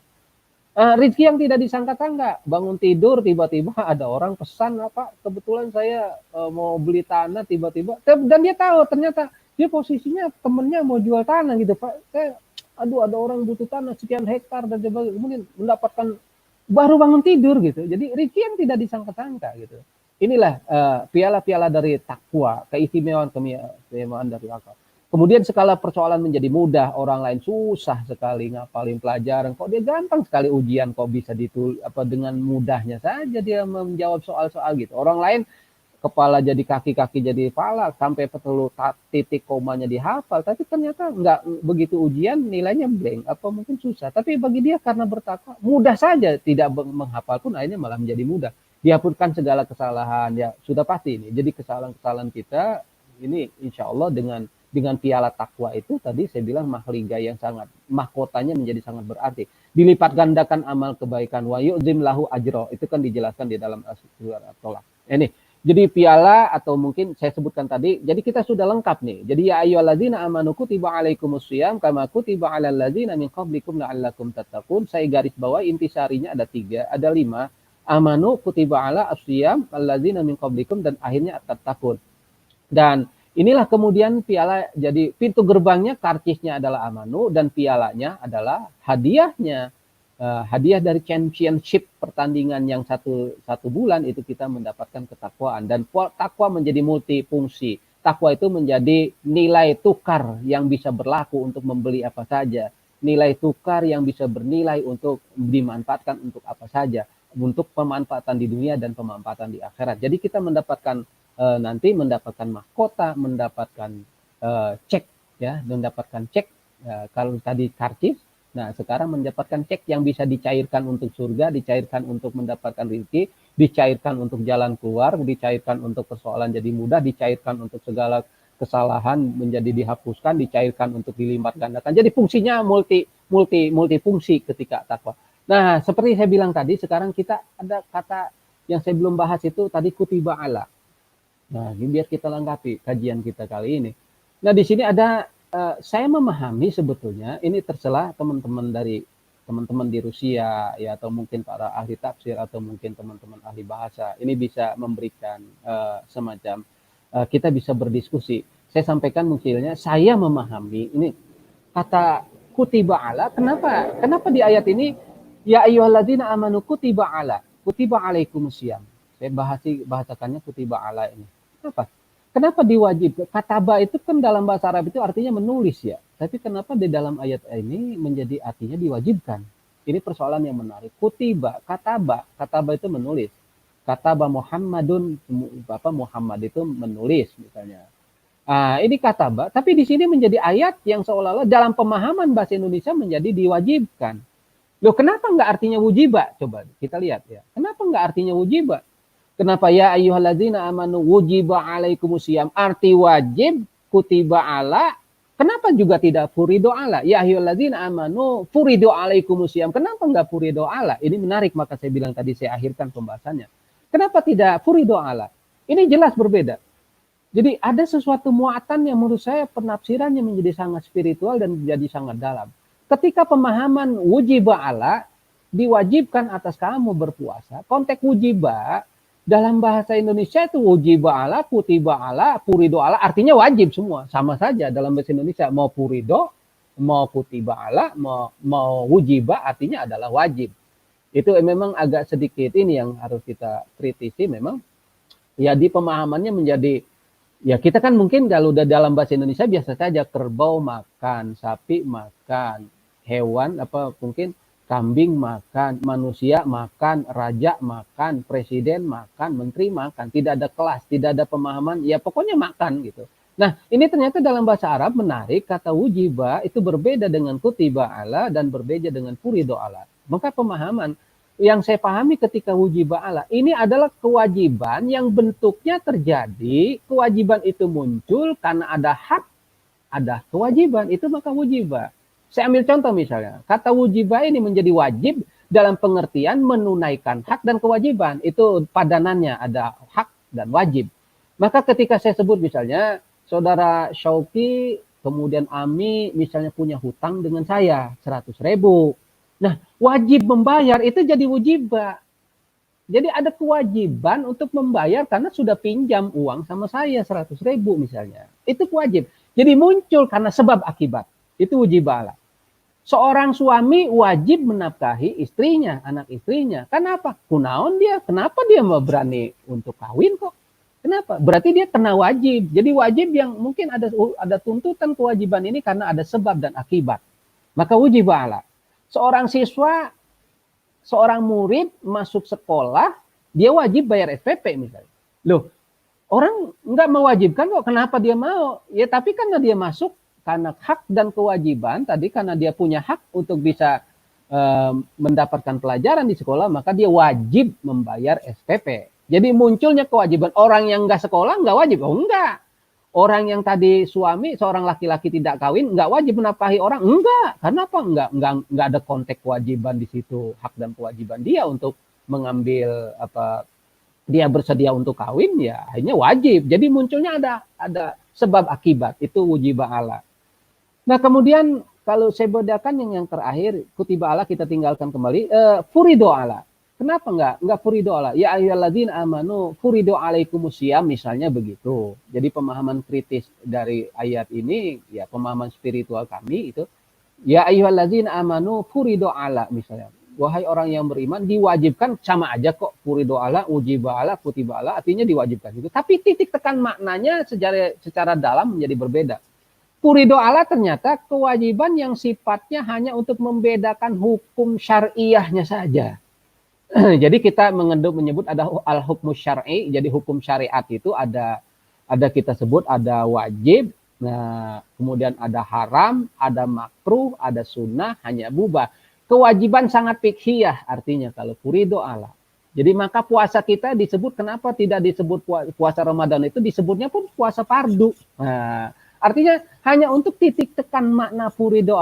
Rezeki yang tidak disangka-sangka, bangun tidur tiba-tiba ada orang pesan, kebetulan saya mau beli tanah, tiba-tiba, dan dia tahu ternyata dia posisinya temennya mau jual tanah gitu, Pak. Ada orang butuh tanah sekian hektar dan sebagainya, kemudian mendapatkan baru bangun tidur gitu. Jadi rezeki yang tidak disangka-sangka gitu. Inilah piala-piala dari takwa, keistimewaan dari akal. Kemudian skala persoalan menjadi mudah, orang lain susah sekali ngapalin pelajaran, kok dia gampang sekali ujian, kok bisa dengan mudahnya saja dia menjawab soal-soal gitu. Orang lain kepala jadi kaki jadi kepala, sampai titik komanya dihafal, tapi ternyata nggak begitu ujian nilainya blank, mungkin susah. Tapi bagi dia karena bertakwa mudah saja, tidak menghafal pun akhirnya malah menjadi mudah. Dihapuskan segala kesalahan, ya sudah pasti ini. Jadi kesalahan-kesalahan kita ini insya Allah dengan dengan piala takwa itu tadi saya bilang mahliga yang sangat, mahkotanya menjadi sangat berarti. Dilipat gandakan amal kebaikan, wa yu'zim lahu ajro. Itu kan dijelaskan di dalam surat At-Tolak. Ini. Jadi piala atau mungkin saya sebutkan tadi, jadi kita sudah lengkap nih. Jadi ya ayyuhallazina amanu kutiba alaikumusiyam kama kutiba alal ladzina min qablikum la'allakum tattaqun. Saya garis bawah intisarinya ada 3, ada 5. Amanu kutiba ala asyiyam alladzina min qablikum dan akhirnya tattaqun. Dan inilah kemudian piala, jadi pintu gerbangnya, karcisnya adalah amanu dan pialanya adalah hadiahnya. Hadiah dari championship pertandingan yang satu bulan itu kita mendapatkan ketakwaan. Dan takwa menjadi multifungsi. Takwa itu menjadi nilai tukar yang bisa berlaku untuk membeli apa saja. Nilai tukar yang bisa bernilai untuk dimanfaatkan untuk apa saja. Untuk pemanfaatan di dunia dan pemanfaatan di akhirat. Jadi kita mendapatkan nanti mendapatkan mahkota, mendapatkan cek, ya, mendapatkan cek. Kalau tadi karcis, nah sekarang mendapatkan cek yang bisa dicairkan untuk surga, dicairkan untuk mendapatkan rezeki, dicairkan untuk jalan keluar, dicairkan untuk persoalan jadi mudah, dicairkan untuk segala kesalahan menjadi dihapuskan, dicairkan untuk dilipat gandakan. Jadi fungsinya multifungsi ketika takwa. Nah, seperti saya bilang tadi, sekarang kita ada kata yang saya belum bahas itu tadi kutiba ala. Nah, ini biar kita lengkapi kajian kita kali ini. Nah, di sini ada, saya memahami sebetulnya ini tercela teman-teman di Rusia, ya, atau mungkin para ahli tafsir, atau mungkin teman-teman ahli bahasa. Ini bisa memberikan semacam, kita bisa berdiskusi. Saya sampaikan mungkinnya, saya memahami ini kata kutiba ala, kenapa di ayat ini, ya ayyuhalladzina amanu kutiba alaikumusiyam. Saya bahasakannya kutiba ala ini. Kenapa diwajib? Kataba itu kan dalam bahasa Arab itu artinya menulis, ya. Tapi kenapa di dalam ayat ini menjadi artinya diwajibkan? Ini persoalan yang menarik. Kutiba, kataba itu menulis. Kataba Muhammadun, Muhammad itu menulis misalnya. Ini kataba, tapi di sini menjadi ayat yang seolah-olah dalam pemahaman bahasa Indonesia menjadi diwajibkan. Loh, kenapa enggak artinya wujiba? Coba kita lihat, ya. Kenapa enggak artinya wujiba? Kenapa ya ayyuhalladzina amanu wujiba alaikumusiyam, arti wajib, kutiba ala, kenapa juga tidak furido ala? Ya ayyuhalladzina amanu furido alaikumusiyam, kenapa enggak furido ala? Ini menarik, maka saya bilang tadi, saya akhirkan pembahasannya. Kenapa tidak furido ala? Ini jelas berbeda. Jadi ada sesuatu muatan yang menurut saya penafsirannya menjadi sangat spiritual dan menjadi sangat dalam. Ketika pemahaman wujiba ala, diwajibkan atas kamu berpuasa, konteks wujiba dalam bahasa Indonesia itu wujiba ala, kutiba ala, purido ala, artinya wajib semua. Sama saja dalam bahasa Indonesia, mau purido, mau kutiba ala, mau wujiba, artinya adalah wajib. Itu memang agak sedikit ini yang harus kita kritisi memang. Ya di pemahamannya menjadi, ya kita kan mungkin kalau udah dalam bahasa Indonesia biasa saja, kerbau makan, sapi makan, hewan mungkin kambing makan, manusia makan, raja makan, presiden makan, menteri makan. Tidak ada kelas, tidak ada pemahaman, ya pokoknya makan gitu. Nah, ini ternyata dalam bahasa Arab menarik, kata wujiba itu berbeda dengan kutiba ala dan berbeda dengan furido ala. Maka pemahaman yang saya pahami ketika wujiba ala, ini adalah kewajiban yang bentuknya terjadi, kewajiban itu muncul karena ada hak, ada kewajiban, itu maka wujiba. Saya ambil contoh misalnya, kata wujiba ini menjadi wajib dalam pengertian menunaikan hak dan kewajiban. Itu padanannya, ada hak dan wajib. Maka ketika saya sebut misalnya, saudara Syauki, kemudian Ami misalnya punya hutang dengan saya, 100.000. Nah, wajib membayar itu jadi wujiba. Jadi ada kewajiban untuk membayar karena sudah pinjam uang sama saya, 100.000 misalnya. Itu wajib. Jadi muncul karena sebab akibat. Itu wujiba ala. Seorang suami wajib menafkahi istrinya, anak istrinya. Kenapa? Kunaon dia? Kenapa dia mau berani untuk kawin kok? Kenapa? Berarti dia kena wajib. Jadi wajib yang mungkin ada tuntutan kewajiban ini karena ada sebab dan akibat. Maka wujib ala. Seorang siswa, seorang murid masuk sekolah, dia wajib bayar SPP misalnya. Loh, orang nggak mewajibkan kok. Kenapa dia mau? Ya tapi karena dia masuk, karena hak dan kewajiban tadi, karena dia punya hak untuk bisa mendapatkan pelajaran di sekolah, maka dia wajib membayar SPP. Jadi munculnya kewajiban. Orang yang nggak sekolah nggak wajib. Oh enggak. Orang yang tadi suami, seorang laki-laki tidak kawin, nggak wajib menafkahi orang? Enggak. Karena apa? Enggak ada konteks kewajiban di situ, hak dan kewajiban dia untuk mengambil apa, dia bersedia untuk kawin, ya akhirnya wajib. Jadi munculnya ada sebab akibat, itu wujibah Allah. Nah kemudian kalau saya bedakan yang terakhir, kutiba Allah kita tinggalkan kembali, furido Allah. Kenapa enggak furido Allah? Ya ayyuhalladzina amanu furido alaikumusiyam, misalnya begitu. Jadi pemahaman kritis dari ayat ini, ya pemahaman spiritual kami itu, ya ayyuhalladzina amanu furido Allah misalnya. Wahai orang yang beriman, diwajibkan, sama aja kok, furido Allah, ujiba Allah, kutiba Allah, artinya diwajibkan itu. Tapi titik tekan maknanya secara dalam menjadi berbeda. Furido Allah ternyata kewajiban yang sifatnya hanya untuk membedakan hukum syariahnya saja. Jadi kita menyebut ada al-hukmu syar'i, jadi hukum syariat itu ada kita sebut ada wajib, nah kemudian ada haram, ada makruh, ada sunnah, hanya mubah. Kewajiban sangat fikhiyah artinya kalau furido Allah. Jadi maka puasa kita disebut, kenapa tidak disebut puasa Ramadan, itu disebutnya pun puasa fardu. Nah, artinya hanya untuk titik tekan makna furido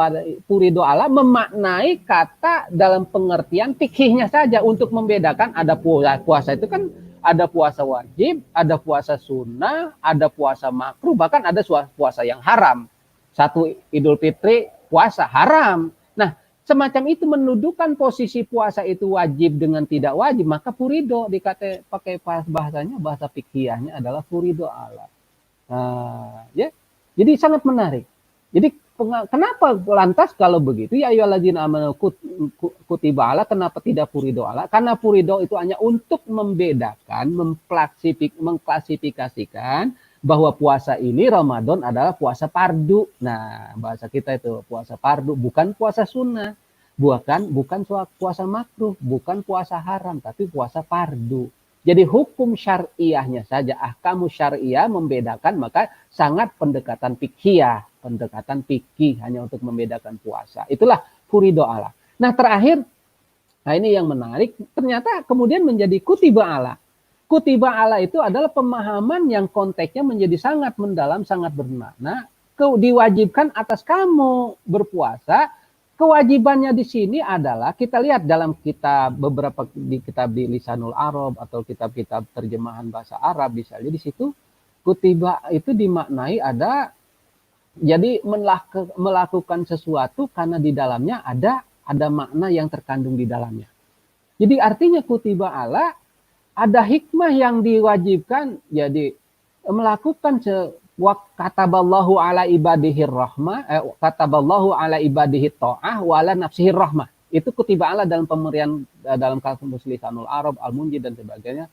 Allah memaknai kata dalam pengertian fikhihnya saja untuk membedakan ada puasa itu kan ada puasa wajib, ada puasa sunnah, ada puasa makruh, bahkan ada puasa yang haram. Satu Idul Fitri puasa haram. Nah, semacam itu menuduhkan posisi puasa itu wajib dengan tidak wajib, maka furido dikata pakai bahasanya, bahasa fikhiyahnya adalah furido Allah. Nah, ya. Jadi sangat menarik. Jadi kenapa lantas kalau begitu ya ayyuhalladzina amanu kutiba Allah, kenapa tidak furido Allah? Karena furido itu hanya untuk membedakan, mengklasifikasikan bahwa puasa ini Ramadan adalah puasa fardu. Nah, bahasa kita itu puasa fardu, bukan puasa sunnah, bukan puasa makruh, bukan puasa haram, tapi puasa fardu. Jadi hukum syariahnya saja, ahkamu syariah membedakan, maka sangat pendekatan fikhiyah, pendekatan fikih hanya untuk membedakan puasa. Itulah furido Allah. Nah terakhir, nah ini yang menarik, ternyata kemudian menjadi kutiba Allah. Kutiba Allah itu adalah pemahaman yang konteksnya menjadi sangat mendalam, sangat bermakna. Diwajibkan atas kamu berpuasa. Kewajibannya di sini adalah kita lihat dalam kitab, beberapa di kitab di Lisanul Arab atau kitab-kitab terjemahan bahasa Arab, misalnya di situ kutiba itu dimaknai ada jadi melakukan sesuatu karena di dalamnya ada makna yang terkandung di dalamnya. Jadi artinya kutiba Allah ada hikmah yang diwajibkan, jadi melakukan kataballahu ala ibadihi rahmah, kataballahu ala ibadihi ta'ah wa ala nafsihi rahmah. Itu kutiba Allah dalam pemberian dalam kamus Lisanul Arab, Al-Munjid dan sebagainya.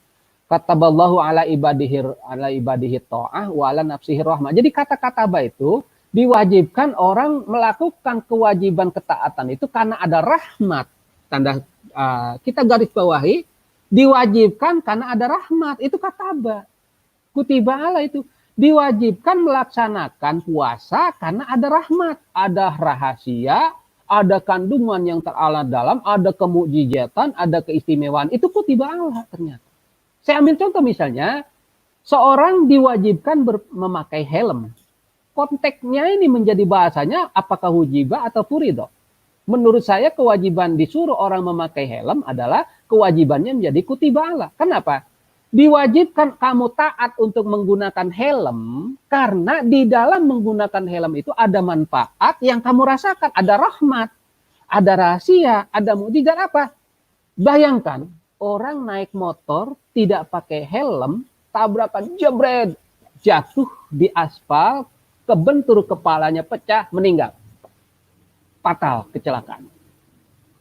Kataballahu ala ibadihi ta'ah wa ala nafsihi rahmah. Jadi kata-kata itu diwajibkan orang melakukan kewajiban ketaatan itu karena ada rahmat. Tanda kita garis bawahi, diwajibkan karena ada rahmat. Itu kataba. Kutiba Allah itu diwajibkan melaksanakan puasa karena ada rahmat, ada rahasia, ada kandungan yang teralat dalam, ada kemukjizatan, ada keistimewaan. Itu kutiba Allah ternyata. Saya ambil contoh misalnya, seorang diwajibkan memakai helm. Konteksnya ini menjadi bahasanya apakah wujibah atau furido. Menurut saya kewajiban disuruh orang memakai helm adalah kewajibannya menjadi kutiba Allah. Kenapa? Diwajibkan kamu taat untuk menggunakan helm karena di dalam menggunakan helm itu ada manfaat yang kamu rasakan, ada rahmat, ada rahasia, ada mukjizat apa? Bayangkan orang naik motor tidak pakai helm, tabrakan jebret, jatuh di aspal, kebentur kepalanya pecah, meninggal. Fatal kecelakaan.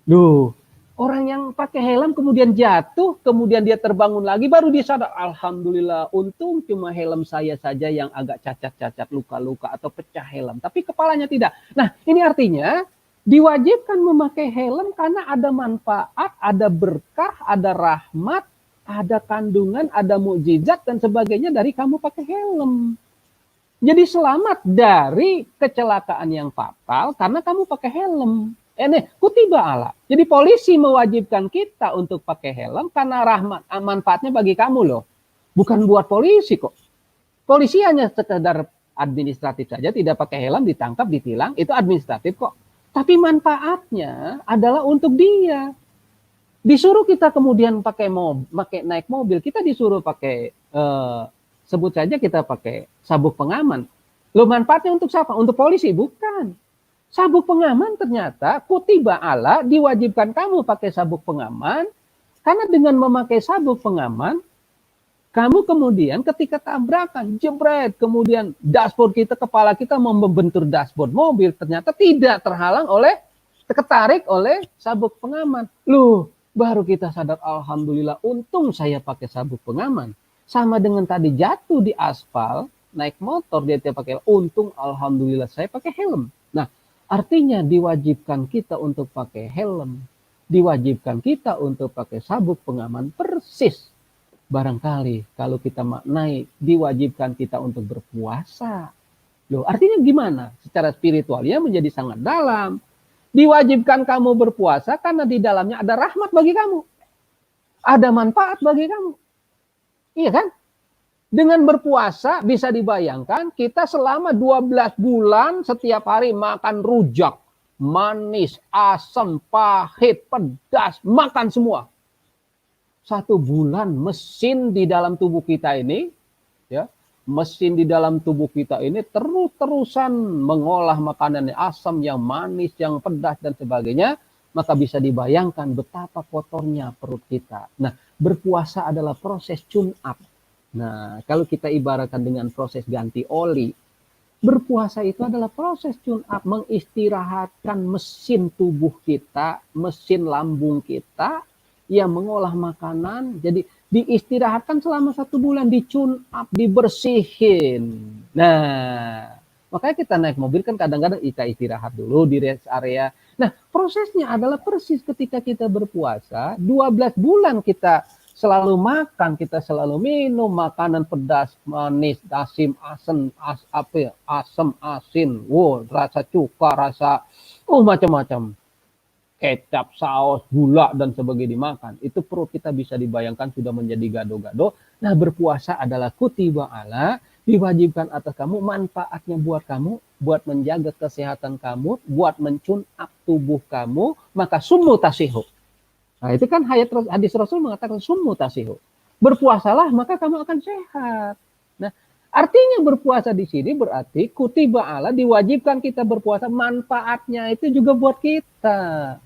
Duh, orang yang pakai helm kemudian jatuh, kemudian dia terbangun lagi, baru dia sadar, alhamdulillah, untung cuma helm saya saja yang agak cacat-cacat, luka-luka atau pecah helm, tapi kepalanya tidak. Nah, ini artinya diwajibkan memakai helm karena ada manfaat, ada berkah, ada rahmat, ada kandungan, ada mukjizat dan sebagainya dari kamu pakai helm. Jadi selamat dari kecelakaan yang fatal karena kamu pakai helm. Kutiba Allah. Jadi polisi mewajibkan kita untuk pakai helm karena rahmat, manfaatnya bagi kamu loh. Bukan buat polisi kok. Polisi hanya sekedar administratif saja, tidak pakai helm, ditangkap, ditilang, itu administratif kok. Tapi manfaatnya adalah untuk dia. Disuruh kita kemudian pakai naik mobil, kita disuruh pakai sebut saja kita pakai sabuk pengaman. Loh, manfaatnya untuk siapa? Untuk polisi? Bukan. Sabuk pengaman ternyata kutiba Allah diwajibkan kamu pakai sabuk pengaman, karena dengan memakai sabuk pengaman kamu kemudian ketika tabrakan, jebret, kemudian dashboard kita, kepala kita membentur dashboard mobil, ternyata tidak terhalang oleh, ketarik oleh sabuk pengaman. Loh, baru kita sadar, alhamdulillah, untung saya pakai sabuk pengaman. Sama dengan tadi jatuh di aspal, naik motor dia tidak pakai, untung alhamdulillah saya pakai helm. Nah, artinya diwajibkan kita untuk pakai helm, diwajibkan kita untuk pakai sabuk pengaman, persis. Barangkali kalau kita maknai diwajibkan kita untuk berpuasa. Loh, artinya gimana? Secara spiritualnya menjadi sangat dalam. Diwajibkan kamu berpuasa karena di dalamnya ada rahmat bagi kamu. Ada manfaat bagi kamu. Iya kan? Dengan berpuasa bisa dibayangkan kita selama 12 bulan setiap hari makan rujak, manis, asam, pahit, pedas, makan semua. 1 bulan mesin di dalam tubuh kita ini, ya, mesin di dalam tubuh kita ini terus-terusan mengolah makanan yang asam, yang manis, yang pedas dan sebagainya, maka bisa dibayangkan betapa kotornya perut kita. Nah, berpuasa adalah proses tune up. Nah, kalau kita ibaratkan dengan proses ganti oli, berpuasa itu adalah proses tune up, mengistirahatkan mesin tubuh kita, mesin lambung kita yang mengolah makanan. Jadi diistirahatkan selama 1 bulan, di-tune up, dibersihin. Nah, makanya kita naik mobil kan kadang-kadang kita istirahat dulu di rest area. Nah, prosesnya adalah persis ketika kita berpuasa, 12 bulan kita selalu makan, kita selalu minum makanan pedas, manis, asin, asam, asin, rasa cuka, rasa macam-macam, kecap, saus, gula dan sebagainya dimakan. Itu perut kita bisa dibayangkan sudah menjadi gado-gado. Nah, berpuasa adalah kutiba Allah, diwajibkan atas kamu, manfaatnya buat kamu, buat menjaga kesehatan kamu, buat mencun up tubuh kamu, maka summu tasihu. Nah, itu kan hadis Rasul mengatakan summu tasihu. Berpuasalah maka kamu akan sehat. Nah, artinya berpuasa di sini berarti kutiba Allah, diwajibkan kita berpuasa, manfaatnya itu juga buat kita.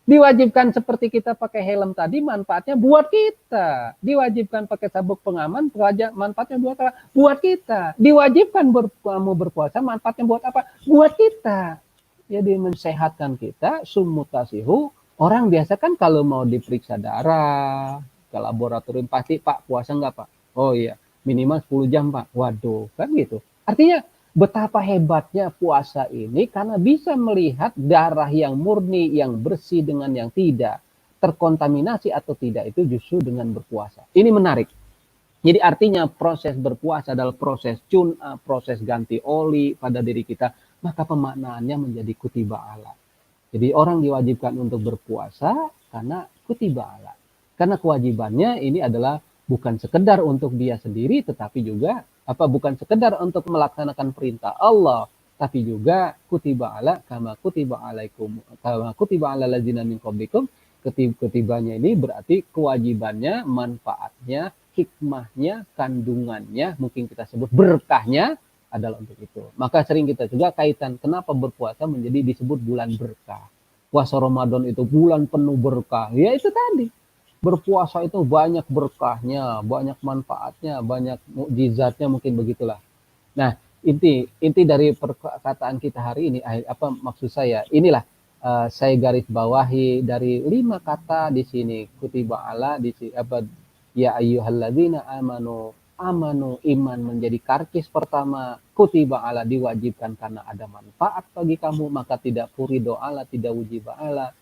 Diwajibkan seperti kita pakai helm tadi, manfaatnya buat kita. Diwajibkan pakai sabuk pengaman, manfaatnya buat kita. Diwajibkan kamu berpuasa, manfaatnya buat apa? Buat kita. Jadi mensehatkan kita, summu tasihu. Orang biasa kan kalau mau diperiksa darah ke laboratorium pasti, Pak, puasa nggak, Pak? Oh iya, minimal 10 jam, Pak. Waduh, kan gitu. Artinya betapa hebatnya puasa ini karena bisa melihat darah yang murni, yang bersih dengan yang tidak, terkontaminasi atau tidak, itu justru dengan berpuasa. Ini menarik. Jadi artinya proses berpuasa adalah proses tune up, proses ganti oli pada diri kita, maka pemaknaannya menjadi kutiba Allah. Jadi orang diwajibkan untuk berpuasa karena kutiba Allah. Karena kewajibannya ini adalah bukan sekedar untuk dia sendiri, tetapi juga bukan sekedar untuk melaksanakan perintah Allah, tapi juga kutiba Allah kama kutiba alaikum, kama kutiba alal ladzina min qablikum. Ketibanya ini berarti kewajibannya, manfaatnya, hikmahnya, kandungannya, mungkin kita sebut berkahnya adalah untuk itu. Maka sering kita juga kaitan kenapa berpuasa menjadi disebut bulan berkah. Puasa Ramadan itu bulan penuh berkah. Ya itu tadi. Berpuasa itu banyak berkahnya, banyak manfaatnya, banyak mukjizatnya, mungkin begitulah. Nah, inti dari perkataan kita hari ini, apa maksud saya? Inilah saya garis bawahi dari 5 kata di sini. Kutiba Allah di sini ya ayyuhalladzina amanu, iman menjadi karkis pertama. Kutiba Allah, diwajibkan karena ada manfaat bagi kamu, maka tidak furido Allah, tidak wujibah Allah.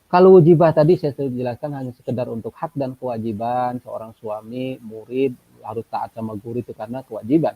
Kalau wujibah tadi saya sudah jelaskan hanya sekedar untuk hak dan kewajiban seorang suami, murid harus taat sama guru itu karena kewajiban.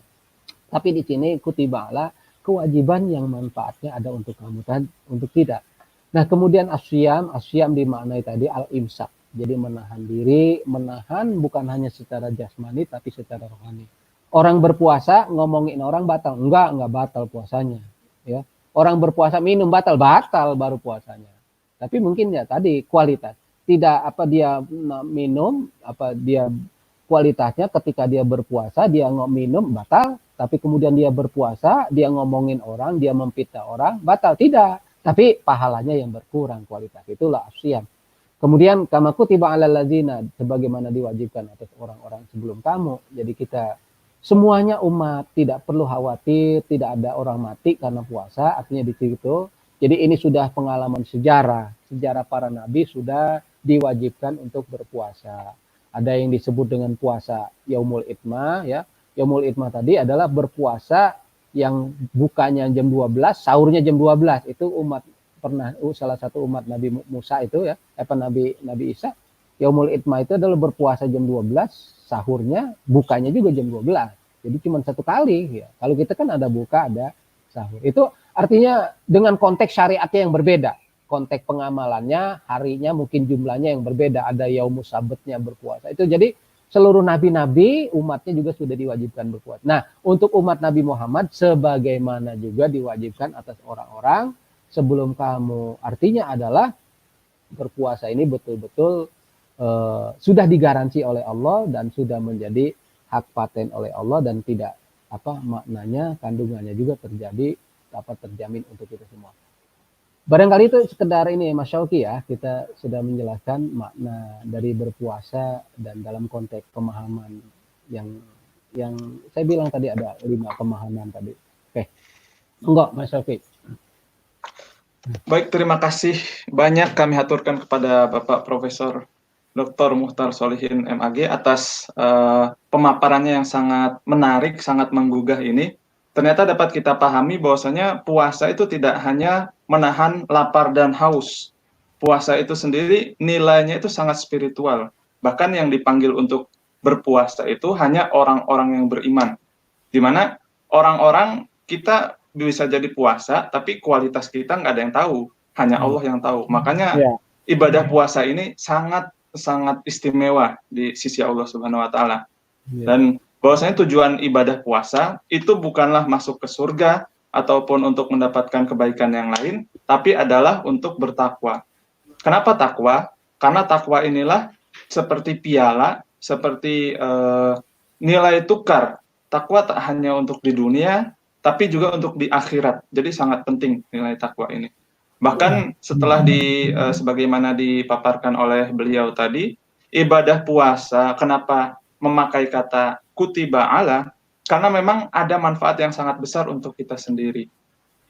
Tapi di sini kutiba Allah, kewajiban yang manfaatnya ada untuk kamu dan untuk tidak. Nah, kemudian asyam dimaknai tadi al-imsak. Jadi menahan diri, menahan bukan hanya secara jasmani tapi secara rohani. Orang berpuasa ngomongin orang batal, enggak batal puasanya, ya. Orang berpuasa minum batal baru puasanya. Tapi mungkin ya tadi kualitas, tidak apa dia minum, apa dia kualitasnya ketika dia berpuasa dia minum batal, tapi kemudian dia berpuasa dia ngomongin orang, dia memfitnah orang batal, tidak. Tapi pahalanya yang berkurang kualitas, itulah asyam. Kemudian kama kutiba alal ladzina, sebagaimana diwajibkan atas orang-orang sebelum kamu. Jadi kita semuanya umat tidak perlu khawatir, tidak ada orang mati karena puasa, artinya di situ. Jadi ini sudah pengalaman sejarah para nabi sudah diwajibkan untuk berpuasa. Ada yang disebut dengan puasa Yaumul Idmah, ya. Yaumul Idmah tadi adalah berpuasa yang bukanya jam 12, sahurnya jam 12. Itu umat pernah salah satu umat Nabi Musa itu ya, Nabi Isa. Yaumul Idmah itu adalah berpuasa jam 12, sahurnya bukanya juga jam 12. Jadi cuma satu kali ya. Kalau kita kan ada buka, ada sahur. Itu artinya dengan konteks syariatnya yang berbeda. Konteks pengamalannya, harinya mungkin jumlahnya yang berbeda. Ada yaumus sabatnya berpuasa. Itu jadi seluruh nabi-nabi umatnya juga sudah diwajibkan berpuasa. Nah, untuk umat Nabi Muhammad sebagaimana juga diwajibkan atas orang-orang sebelum kamu. Artinya adalah berpuasa ini betul-betul sudah digaransi oleh Allah dan sudah menjadi hak paten oleh Allah dan tidak maknanya kandungannya juga dapat terjamin untuk kita semua. Barangkali itu sekedar ini Mas Syauki ya, kita sudah menjelaskan makna dari berpuasa dan dalam konteks pemahaman yang saya bilang tadi ada 5 pemahaman tadi. Oke. Enggak Mas Syauki. Baik, terima kasih banyak kami haturkan kepada Bapak Profesor Dr. Muhtar Solihin MAG atas pemaparannya yang sangat menarik, sangat menggugah ini. Ternyata dapat kita pahami bahwasanya puasa itu tidak hanya menahan lapar dan haus. Puasa itu sendiri nilainya itu sangat spiritual. Bahkan yang dipanggil untuk berpuasa itu hanya orang-orang yang beriman. Di mana orang-orang kita bisa jadi puasa, tapi kualitas kita nggak ada yang tahu. Hanya Allah yang tahu. Makanya ibadah puasa ini sangat istimewa di sisi Allah Subhanahu wa taala. Dan bahwasanya tujuan ibadah puasa itu bukanlah masuk ke surga ataupun untuk mendapatkan kebaikan yang lain, tapi adalah untuk bertakwa. Kenapa takwa? Karena takwa inilah seperti piala, seperti nilai tukar. Takwa tak hanya untuk di dunia, tapi juga untuk di akhirat. Jadi sangat penting nilai takwa ini. Bahkan setelah sebagaimana dipaparkan oleh beliau tadi, ibadah puasa, kenapa memakai kata kutiba ala? Karena memang ada manfaat yang sangat besar untuk kita sendiri.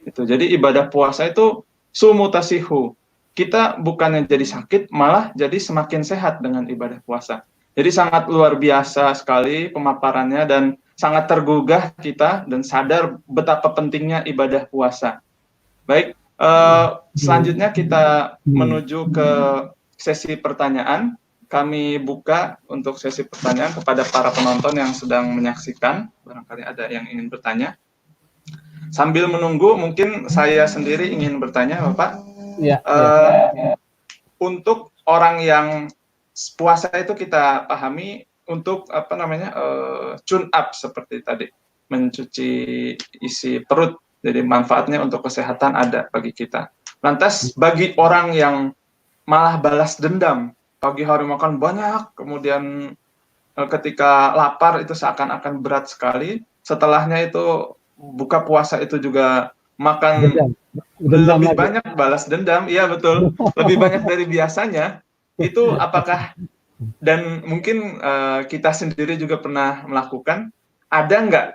Jadi ibadah puasa itu sumutasihu. Kita bukannya jadi sakit, malah jadi semakin sehat dengan ibadah puasa. Jadi sangat luar biasa sekali pemaparannya dan sangat tergugah kita dan sadar betapa pentingnya ibadah puasa. Baik. Selanjutnya kita menuju ke sesi pertanyaan. Kami buka untuk sesi pertanyaan kepada para penonton yang sedang menyaksikan. Barangkali ada yang ingin bertanya. Sambil menunggu, mungkin saya sendiri ingin bertanya, Bapak. Untuk orang yang puasa itu kita pahami untuk tune up seperti tadi, mencuci isi perut. Jadi manfaatnya untuk kesehatan ada bagi kita. Lantas bagi orang yang malah balas dendam, pagi hari makan banyak, kemudian ketika lapar itu seakan-akan berat sekali, setelahnya itu buka puasa itu juga makan lebih banyak, balas dendam, iya betul, lebih banyak dari biasanya. Itu apakah, dan mungkin kita sendiri juga pernah melakukan, ada nggak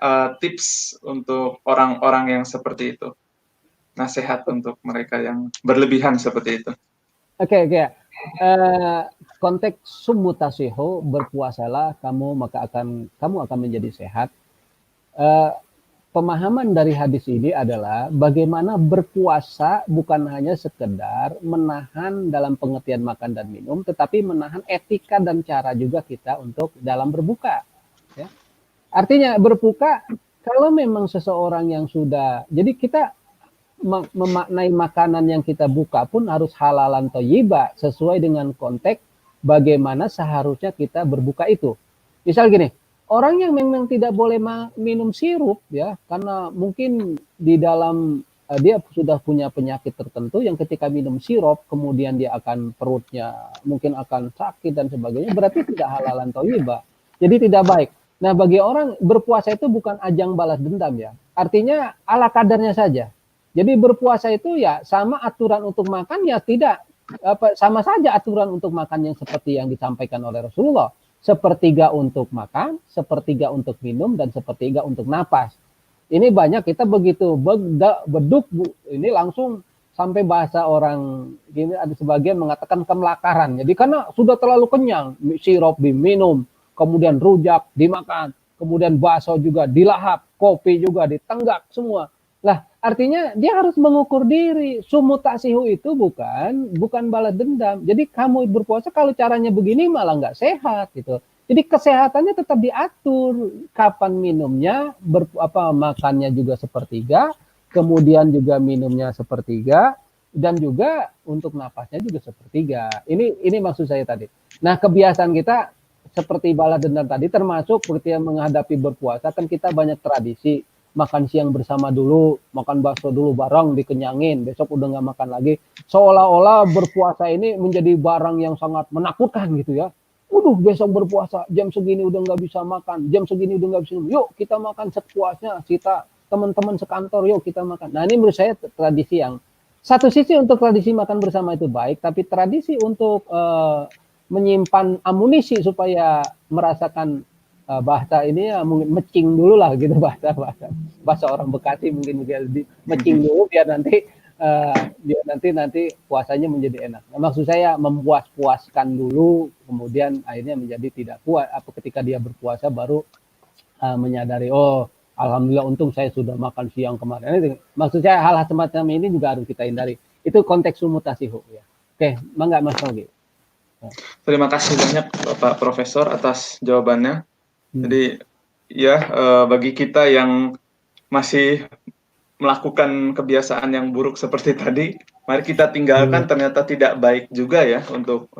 tips untuk orang-orang yang seperti itu? Nasihat untuk mereka yang berlebihan seperti itu. Oke. Konteks sumutasiho, berpuasalah kamu maka kamu akan menjadi sehat. Pemahaman dari hadis ini adalah bagaimana berpuasa bukan hanya sekedar menahan dalam pengertian makan dan minum, tetapi menahan etika dan cara juga kita untuk dalam berbuka. Ya. Artinya berbuka, kalau memang seseorang yang sudah, jadi kita memaknai makanan yang kita buka pun harus halalan thayyibah sesuai dengan konteks bagaimana seharusnya kita berbuka itu. Misal gini, orang yang memang tidak boleh minum sirup ya, karena mungkin di dalam dia sudah punya penyakit tertentu yang ketika minum sirup kemudian dia akan perutnya mungkin akan sakit dan sebagainya, berarti tidak halalan thayyibah. Jadi tidak baik. Nah, bagi orang berpuasa itu bukan ajang balas dendam ya. Artinya ala kadarnya saja. Jadi berpuasa itu ya sama aturan untuk makan ya tidak sama saja aturan untuk makan yang seperti yang disampaikan oleh Rasulullah. Sepertiga untuk makan, sepertiga untuk minum, dan sepertiga untuk napas. Ini banyak kita begitu beduk ini langsung sampai bahasa orang gini, ada sebagian mengatakan kemelakaran. Jadi karena sudah terlalu kenyang, sirup diminum, kemudian rujak dimakan, kemudian bakso juga dilahap, kopi juga ditenggak semua. Lah, artinya dia harus mengukur diri. Sumut taksihu itu bukan balas dendam. Jadi kamu berpuasa kalau caranya begini malah nggak sehat gitu. Jadi kesehatannya tetap diatur. Kapan minumnya, makannya juga sepertiga, kemudian juga minumnya sepertiga, dan juga untuk napasnya juga sepertiga. Ini maksud saya tadi. Nah, kebiasaan kita seperti balas dendam tadi, termasuk ketika menghadapi berpuasa kan kita banyak tradisi. Makan siang bersama dulu, makan bakso dulu bareng, dikenyangin, besok udah nggak makan lagi. Seolah-olah berpuasa ini menjadi barang yang sangat menakutkan gitu ya. Besok berpuasa, jam segini udah nggak bisa makan, jam segini udah nggak bisa minum. Yuk kita makan sepuasnya, kita teman-teman sekantor, yuk kita makan. Nah, ini menurut saya tradisi yang satu sisi untuk tradisi makan bersama itu baik, tapi tradisi untuk menyimpan amunisi supaya merasakan bahasa ini ya mungkin mecing dulu lah gitu, bahasa orang Bekasi mungkin mecing dulu biar nanti puasanya menjadi enak. Nah, maksud saya mempuas-puaskan dulu, kemudian akhirnya menjadi tidak kuat. Ketika dia berpuasa baru menyadari, oh alhamdulillah untung saya sudah makan siang kemarin. Maksud saya hal-hal semacam ini juga harus kita hindari. Itu konteks sumutasihu ya. Oke, mangga Mas Rogi. Terima kasih banyak Bapak Profesor atas jawabannya. Jadi ya bagi kita yang masih melakukan kebiasaan yang buruk seperti tadi, mari kita tinggalkan. Ternyata tidak baik juga ya untuk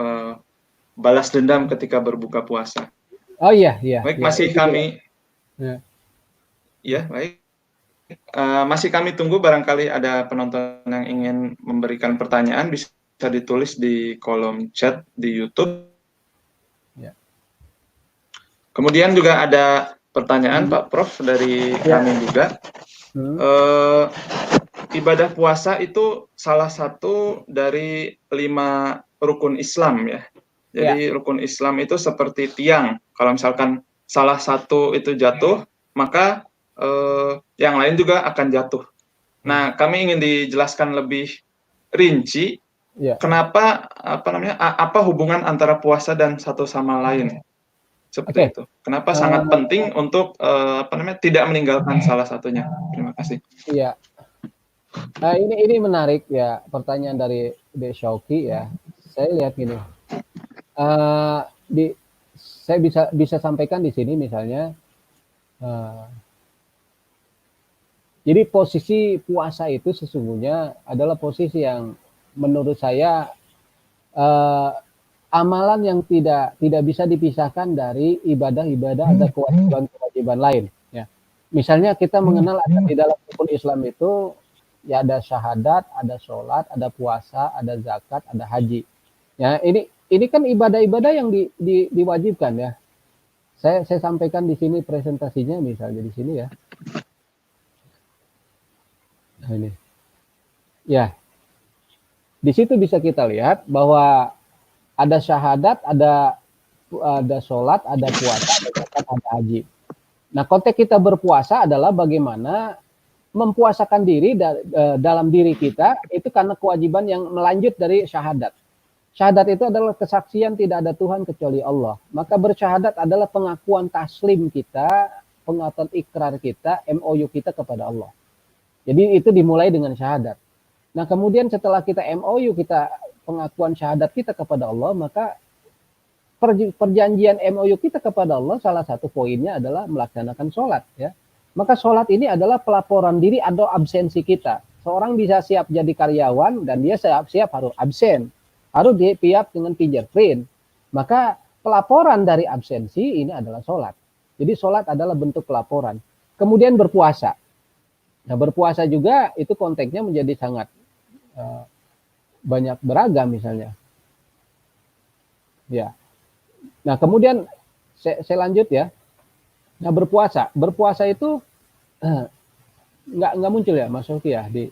balas dendam ketika berbuka puasa. Oh iya. Baik, masih kami baik. Masih kami tunggu, barangkali ada penonton yang ingin memberikan pertanyaan, bisa ditulis di kolom chat di YouTube. Kemudian juga ada pertanyaan Pak Prof dari kami juga. Ibadah puasa itu salah satu dari 5 rukun Islam ya. Jadi rukun Islam itu seperti tiang. Kalau misalkan salah satu itu jatuh, maka yang lain juga akan jatuh. Nah, kami ingin dijelaskan lebih rinci kenapa apa hubungan antara puasa dan satu sama lain. Seperti itu. Kenapa sangat penting untuk tidak meninggalkan salah satunya. Terima kasih. Iya. Nah, ini menarik ya, pertanyaan dari De Shauki ya. Saya lihat gini. Saya bisa sampaikan di sini misalnya. Jadi posisi puasa itu sesungguhnya adalah posisi yang menurut saya amalan yang tidak bisa dipisahkan dari ibadah-ibadah atau kewajiban lain. Ya. Misalnya kita mengenal ada di dalam rukun Islam itu ya ada syahadat, ada sholat, ada puasa, ada zakat, ada haji. Ya, ini kan ibadah-ibadah yang diwajibkan ya. Saya sampaikan di sini presentasinya misalnya di sini ya. Nah, ini. Ya. Di situ bisa kita lihat bahwa ada syahadat, ada sholat, ada puasa, ada zakat, ada haji. Nah, konteks kita berpuasa adalah bagaimana mempuasakan diri dalam diri kita itu karena kewajiban yang melanjut dari syahadat. Syahadat itu adalah kesaksian tidak ada Tuhan kecuali Allah. Maka bersyahadat adalah pengakuan taslim kita, pengakuan ikrar kita, MOU kita kepada Allah. Jadi itu dimulai dengan syahadat. Nah, kemudian setelah kita MOU, kita pengakuan syahadat kita kepada Allah, maka perjanjian MOU kita kepada Allah salah satu poinnya adalah melaksanakan sholat ya. Maka sholat ini adalah pelaporan diri atau absensi kita. Seorang bisa siap jadi karyawan dan dia siap harus absen, harus siap dengan fingerprint. Maka pelaporan dari absensi ini adalah sholat. Jadi sholat adalah bentuk pelaporan. Kemudian berpuasa. Nah, berpuasa juga itu konteksnya menjadi sangat banyak beragam misalnya. Ya. Nah, kemudian saya lanjut ya. Nah, berpuasa itu nggak muncul ya, Mas Sofi ya di.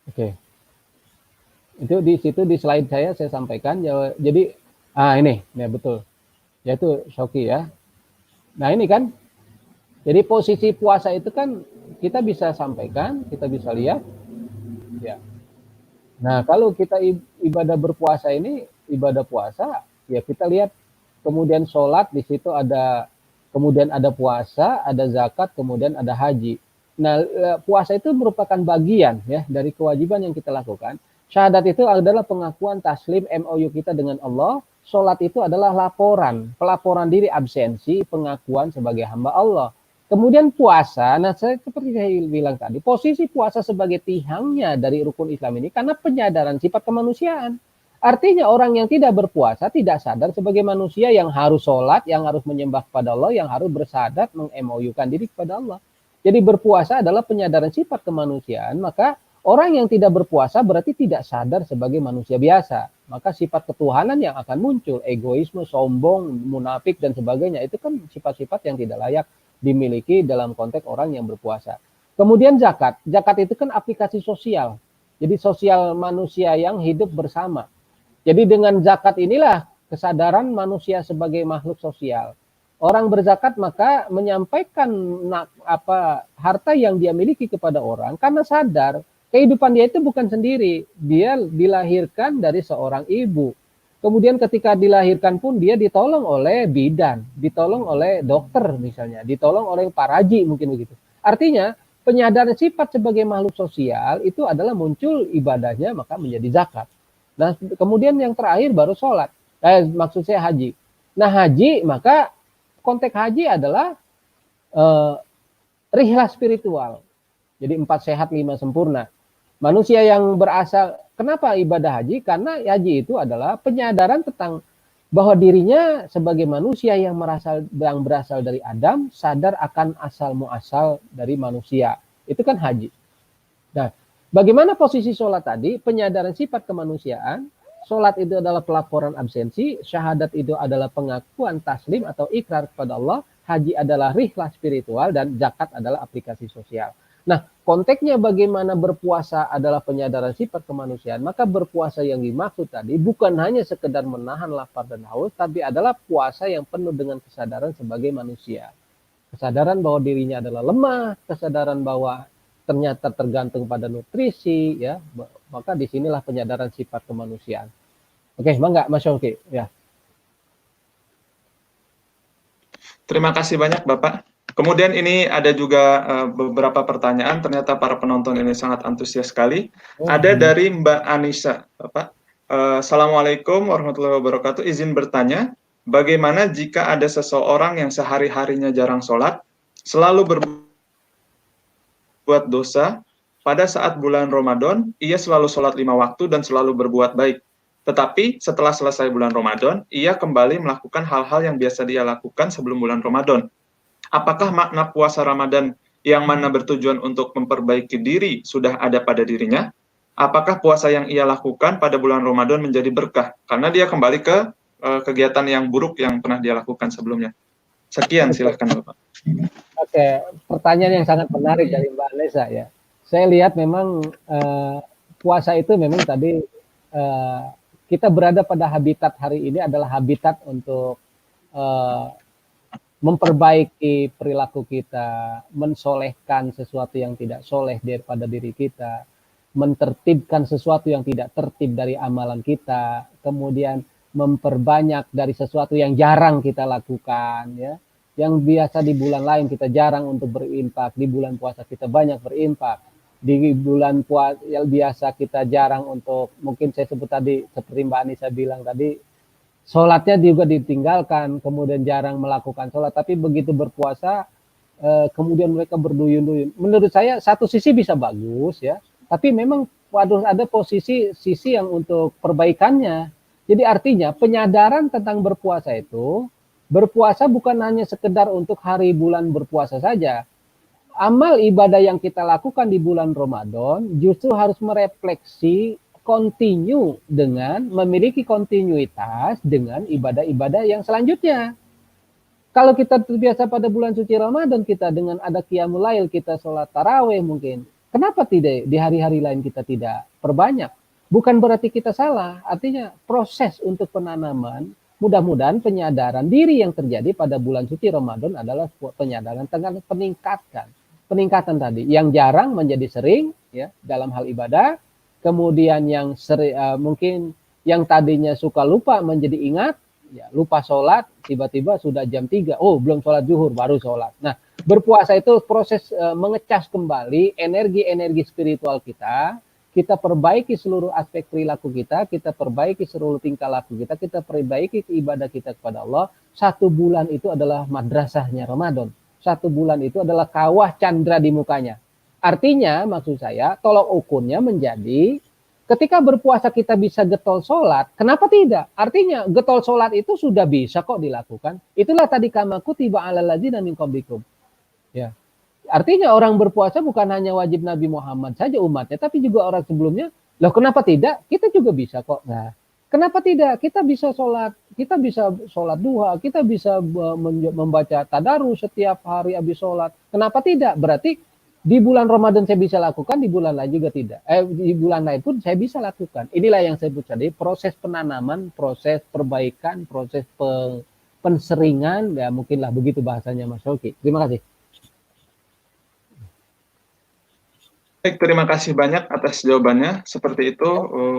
Oke. Itu di situ di slide saya sampaikan. Jadi ini ya betul. Yaitu Sofi ya. Nah, ini kan. Jadi posisi puasa itu kan kita bisa sampaikan, kita bisa lihat. Ya. Nah, kalau kita ibadah berpuasa ini, ibadah puasa, ya kita lihat kemudian sholat di situ ada, kemudian ada puasa, ada zakat, kemudian ada haji. Nah, puasa itu merupakan bagian ya dari kewajiban yang kita lakukan. Syahadat itu adalah pengakuan taslim MOU kita dengan Allah. Sholat itu adalah laporan, pelaporan diri absensi, pengakuan sebagai hamba Allah. Kemudian puasa, nah seperti saya bilang tadi, posisi puasa sebagai tihangnya dari rukun Islam ini karena penyadaran sifat kemanusiaan. Artinya orang yang tidak berpuasa tidak sadar sebagai manusia yang harus sholat, yang harus menyembah kepada Allah, yang harus bersadat meng-MOU-kan diri kepada Allah. Jadi berpuasa adalah penyadaran sifat kemanusiaan, maka orang yang tidak berpuasa berarti tidak sadar sebagai manusia biasa. Maka sifat ketuhanan yang akan muncul, egoisme, sombong, munafik, dan sebagainya, itu kan sifat-sifat yang tidak layak dimiliki dalam konteks orang yang berpuasa. Kemudian zakat. Zakat itu kan aplikasi sosial. Jadi sosial manusia yang hidup bersama. Jadi dengan zakat inilah kesadaran manusia sebagai makhluk sosial. Orang berzakat maka menyampaikan harta yang dia miliki kepada orang karena sadar kehidupan dia itu bukan sendiri. Dia dilahirkan dari seorang ibu. Kemudian ketika dilahirkan pun dia ditolong oleh bidan, ditolong oleh dokter misalnya, ditolong oleh paraji mungkin begitu. Artinya penyadaran sifat sebagai makhluk sosial itu adalah muncul ibadahnya maka menjadi zakat. Nah kemudian yang terakhir baru sholat, maksud saya haji. Nah haji maka konteks haji adalah rihlah spiritual. Jadi 4 sehat 5 sempurna. Manusia yang berasal, kenapa ibadah haji? Karena haji itu adalah penyadaran tentang bahwa dirinya sebagai manusia yang berasal dari Adam, sadar akan asal muasal dari manusia. Itu kan haji. Nah, bagaimana posisi sholat tadi? Penyadaran sifat kemanusiaan. Sholat itu adalah pelaporan absensi, syahadat itu adalah pengakuan taslim atau ikrar kepada Allah, haji adalah rihlah spiritual, dan zakat adalah aplikasi sosial. Nah, konteksnya bagaimana berpuasa adalah penyadaran sifat kemanusiaan, maka berpuasa yang dimaksud tadi bukan hanya sekedar menahan lapar dan haus, tapi adalah puasa yang penuh dengan kesadaran sebagai manusia. Kesadaran bahwa dirinya adalah lemah, kesadaran bahwa ternyata tergantung pada nutrisi, ya, maka disinilah penyadaran sifat kemanusiaan. Oke, bangga Mas Syauki, ya. Terima kasih banyak Bapak. Kemudian ini ada juga beberapa pertanyaan, ternyata para penonton ini sangat antusias sekali. Ada dari Mbak Anissa, Bapak. Assalamualaikum warahmatullahi wabarakatuh. Izin bertanya, bagaimana jika ada seseorang yang sehari-harinya jarang sholat, selalu berbuat dosa, pada saat bulan Ramadan, ia selalu sholat 5 waktu dan selalu berbuat baik. Tetapi setelah selesai bulan Ramadan, ia kembali melakukan hal-hal yang biasa dia lakukan sebelum bulan Ramadan. Apakah makna puasa Ramadan yang mana bertujuan untuk memperbaiki diri sudah ada pada dirinya? Apakah puasa yang ia lakukan pada bulan Ramadan menjadi berkah? Karena dia kembali ke kegiatan yang buruk yang pernah dia lakukan sebelumnya. Sekian, silahkan Bapak. Oke, pertanyaan yang sangat menarik dari Mbak Anissa ya. Saya lihat memang puasa itu memang tadi kita berada pada habitat hari ini adalah habitat untuk memperbaiki perilaku kita, mensolehkan sesuatu yang tidak soleh daripada diri kita, mentertibkan sesuatu yang tidak tertib dari amalan kita, kemudian memperbanyak dari sesuatu yang jarang kita lakukan, ya. Yang biasa di bulan lain kita jarang untuk berinfak, di bulan puasa kita banyak berinfak. Di bulan puasa yang biasa kita jarang untuk, mungkin saya sebut tadi, seperti Mbak Anissa bilang tadi, sholatnya juga ditinggalkan, kemudian jarang melakukan sholat, tapi begitu berpuasa, kemudian mereka berduyun-duyun. Menurut saya, satu sisi bisa bagus, ya, tapi memang ada sisi yang untuk perbaikannya. Jadi artinya penyadaran tentang berpuasa itu, berpuasa bukan hanya sekedar untuk hari bulan berpuasa saja. Amal ibadah yang kita lakukan di bulan Ramadan justru harus merefleksi continue dengan memiliki kontinuitas dengan ibadah-ibadah yang selanjutnya. Kalau kita terbiasa pada bulan suci Ramadan kita dengan ada qiyamul lail, kita sholat taraweh mungkin. Kenapa tidak di hari-hari lain kita tidak perbanyak? Bukan berarti kita salah, artinya proses untuk penanaman, mudah-mudahan penyadaran diri yang terjadi pada bulan suci Ramadan adalah penyadaran tentang peningkatan tadi, yang jarang menjadi sering ya dalam hal ibadah, kemudian yang mungkin yang tadinya suka lupa menjadi ingat, ya lupa sholat, tiba-tiba sudah jam 3, oh belum sholat zuhur baru sholat. Nah, berpuasa itu proses mengecas kembali energi-energi spiritual kita perbaiki seluruh aspek perilaku kita perbaiki seluruh tingkah laku kita perbaiki ibadah kita kepada Allah. 1 bulan itu adalah madrasahnya Ramadan. 1 bulan itu adalah kawah candra di mukanya. Artinya, maksud saya, tolok ukurnya menjadi ketika berpuasa kita bisa getol sholat, kenapa tidak? Artinya, getol sholat itu sudah bisa kok dilakukan. Itulah tadi kama kutiba alal ladzina min qablikum. Ya. Artinya orang berpuasa bukan hanya wajib Nabi Muhammad saja umatnya, tapi juga orang sebelumnya. Loh kenapa tidak? Kita juga bisa kok. Nah, kenapa tidak? Kita bisa sholat duha, kita bisa membaca tadarus setiap hari habis sholat. Kenapa tidak? Berarti di bulan Ramadan saya bisa lakukan, di bulan lain juga tidak. Di bulan lain pun saya bisa lakukan. Inilah yang saya sebut tadi, proses penanaman, proses perbaikan, proses penseringan, ya mungkinlah begitu bahasanya Mas Hoki. Terima kasih. Baik, terima kasih banyak atas jawabannya. Seperti itu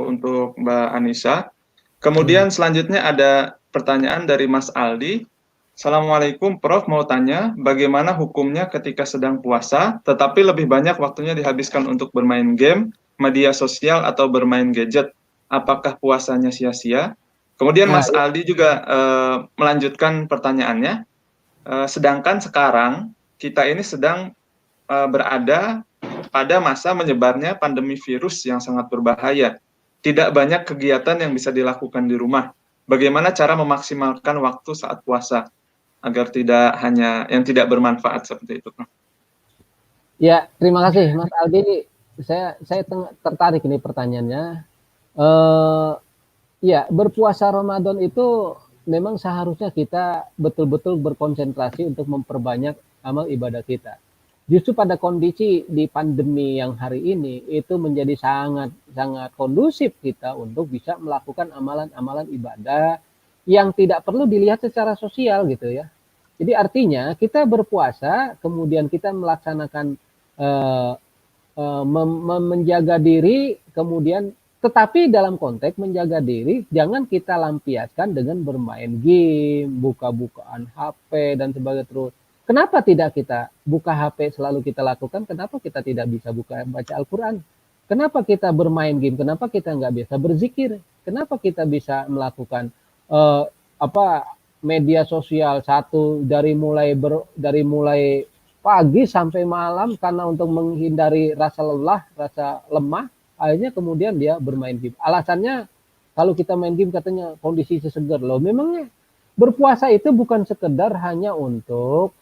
untuk Mbak Anissa. Kemudian selanjutnya ada pertanyaan dari Mas Aldi. Assalamualaikum Prof, mau tanya bagaimana hukumnya ketika sedang puasa tetapi lebih banyak waktunya dihabiskan untuk bermain game, media sosial atau bermain gadget. Apakah puasanya sia-sia? Kemudian Mas Aldi juga melanjutkan pertanyaannya. Sedangkan sekarang kita ini sedang berada pada masa menyebarnya pandemi virus yang sangat berbahaya. Tidak banyak kegiatan yang bisa dilakukan di rumah. Bagaimana cara memaksimalkan waktu saat puasa agar tidak hanya yang tidak bermanfaat seperti itu? Ya, terima kasih Mas Aldi. Saya tertarik ini pertanyaannya. Ya, berpuasa Ramadan itu memang seharusnya kita betul-betul berkonsentrasi untuk memperbanyak amal ibadah kita. Justru pada kondisi di pandemi yang hari ini itu menjadi sangat kondusif kita untuk bisa melakukan amalan-amalan ibadah yang tidak perlu dilihat secara sosial gitu ya. Jadi artinya kita berpuasa kemudian kita melaksanakan menjaga diri, kemudian tetapi dalam konteks menjaga diri jangan kita lampiaskan dengan bermain game, buka-bukaan HP dan sebagainya terus. Kenapa tidak kita buka HP selalu kita lakukan? Kenapa kita tidak bisa baca Al-Quran? Kenapa kita bermain game? Kenapa kita nggak bisa berzikir? Kenapa kita bisa melakukan media sosial dari mulai pagi sampai malam karena untuk menghindari rasa lelah, rasa lemah, akhirnya kemudian dia bermain game. Alasannya kalau kita main game katanya kondisi segar loh. Memangnya berpuasa itu bukan sekedar hanya untuk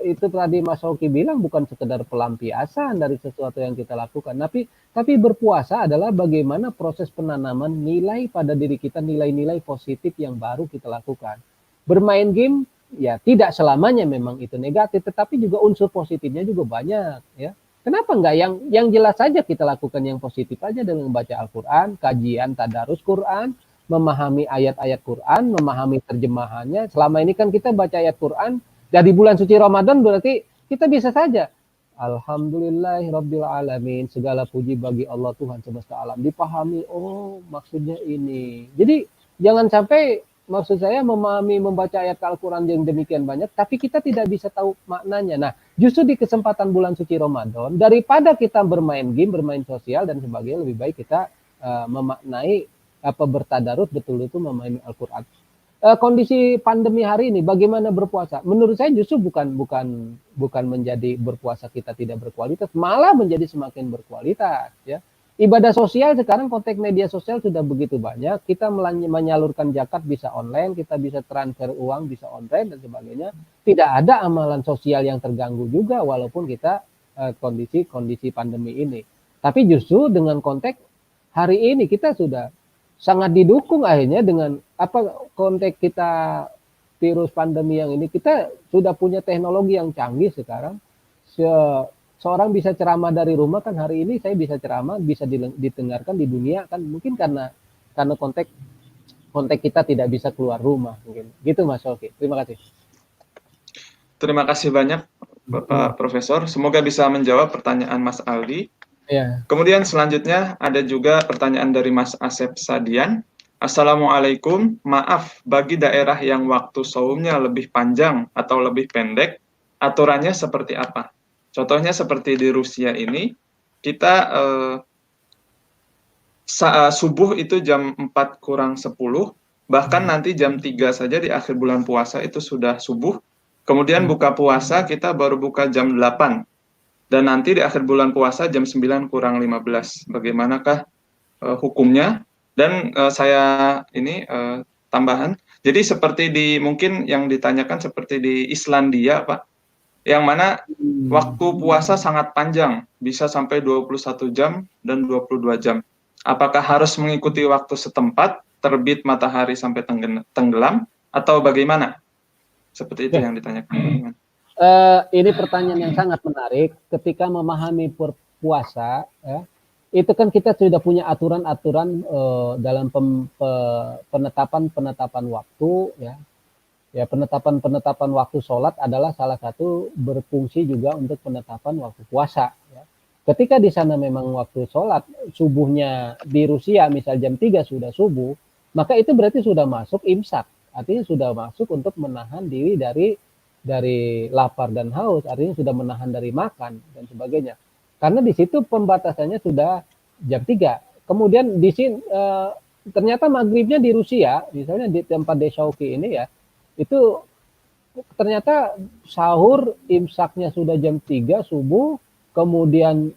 itu tadi Mas Hoki bilang bukan sekedar pelampiasan dari sesuatu yang kita lakukan, tapi berpuasa adalah bagaimana proses penanaman nilai pada diri kita, nilai-nilai positif yang baru kita lakukan. Bermain game ya tidak selamanya memang itu negatif, tetapi juga unsur positifnya juga banyak ya. Kenapa enggak yang jelas saja kita lakukan yang positif aja dengan membaca Al-Quran, kajian tadarus Quran, memahami ayat-ayat Quran, memahami terjemahannya. Selama ini kan kita baca ayat Quran dari bulan suci Ramadan berarti kita bisa saja Alhamdulillahirabbil alamin, segala puji bagi Allah Tuhan semesta alam. Dipahami, oh maksudnya ini. Jadi jangan sampai maksud saya memahami membaca ayat Al-Quran yang demikian banyak tapi kita tidak bisa tahu maknanya. Nah, justru di kesempatan bulan suci Ramadan daripada kita bermain game, bermain sosial dan sebagainya, lebih baik kita memaknai bertadarus betul-betul memahami Al-Quran. Kondisi pandemi hari ini bagaimana berpuasa? Menurut saya justru bukan menjadi berpuasa kita tidak berkualitas, malah menjadi semakin berkualitas ya. Ibadah sosial sekarang konteks media sosial sudah begitu banyak. Kita menyalurkan zakat bisa online, kita bisa transfer uang bisa online dan sebagainya. Tidak ada amalan sosial yang terganggu juga walaupun kita kondisi pandemi ini. Tapi justru dengan konteks hari ini kita sudah sangat didukung akhirnya dengan konteks kita virus pandemi yang ini, kita sudah punya teknologi yang canggih sekarang. Seorang bisa ceramah dari rumah kan, hari ini saya bisa ceramah, bisa didengarkan di dunia kan, mungkin karena konteks kita tidak bisa keluar rumah mungkin. Gitu Mas Oki. Terima kasih. Terima kasih banyak Bapak Profesor. Semoga bisa menjawab pertanyaan Mas Aldi. Ya. Kemudian selanjutnya ada juga pertanyaan dari Mas Asep Sadian. Assalamualaikum, maaf bagi daerah yang waktu saumnya lebih panjang atau lebih pendek, aturannya seperti apa? Contohnya seperti di Rusia ini, kita subuh itu jam 4 kurang 10, bahkan nanti jam 3 saja di akhir bulan puasa itu sudah subuh. Kemudian buka puasa kita baru buka jam 8. Dan nanti di akhir bulan puasa jam 9 kurang 15. Bagaimanakah hukumnya? Dan saya ini tambahan, jadi seperti mungkin yang ditanyakan seperti di Islandia Pak, yang mana waktu puasa sangat panjang, bisa sampai 21 jam dan 22 jam. Apakah harus mengikuti waktu setempat, terbit matahari sampai tenggelam, atau bagaimana? Seperti itu yang ditanyakan. Ini pertanyaan yang sangat menarik. Ketika memahami puasa, ya, itu kan kita sudah punya aturan-aturan dalam penetapan waktu, ya. Ya, penetapan waktu sholat adalah salah satu berfungsi juga untuk penetapan waktu puasa. Ya. Ketika di sana memang waktu sholat subuhnya di Rusia misal jam 3 sudah subuh, maka itu berarti sudah masuk imsak. Artinya sudah masuk untuk menahan diri dari lapar dan haus, artinya sudah menahan dari makan dan sebagainya. Karena di situ pembatasannya sudah jam 3. Kemudian di sini ternyata maghribnya di Rusia, misalnya di tempat Deshauki ini ya, itu ternyata sahur imsaknya sudah jam 3 subuh, kemudian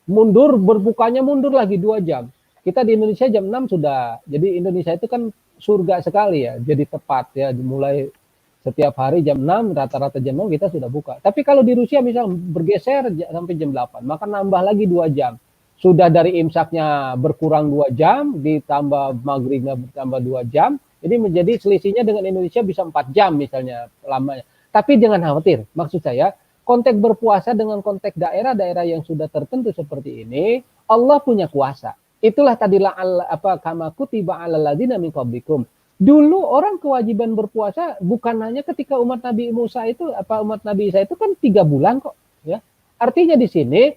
berbukanya mundur lagi 2 jam. Kita di Indonesia jam 6 sudah, jadi Indonesia itu kan surga sekali ya, jadi tepat ya, mulai setiap hari jam 6, rata-rata jam 6 kita sudah buka. Tapi kalau di Rusia misal bergeser sampai jam 8, maka nambah lagi 2 jam. Sudah dari imsaknya berkurang 2 jam, ditambah maghribnya bertambah 2 jam, jadi menjadi selisihnya dengan Indonesia bisa 4 jam misalnya lamanya. Tapi jangan khawatir, maksud saya konteks berpuasa dengan konteks daerah-daerah yang sudah tertentu seperti ini, Allah punya kuasa. Itulah tadilah kama kutiba 'alal ladzina min qablikum. Dulu orang kewajiban berpuasa bukan hanya ketika umat Nabi Musa itu umat Nabi Isa itu kan 3 bulan kok, ya. Artinya di sini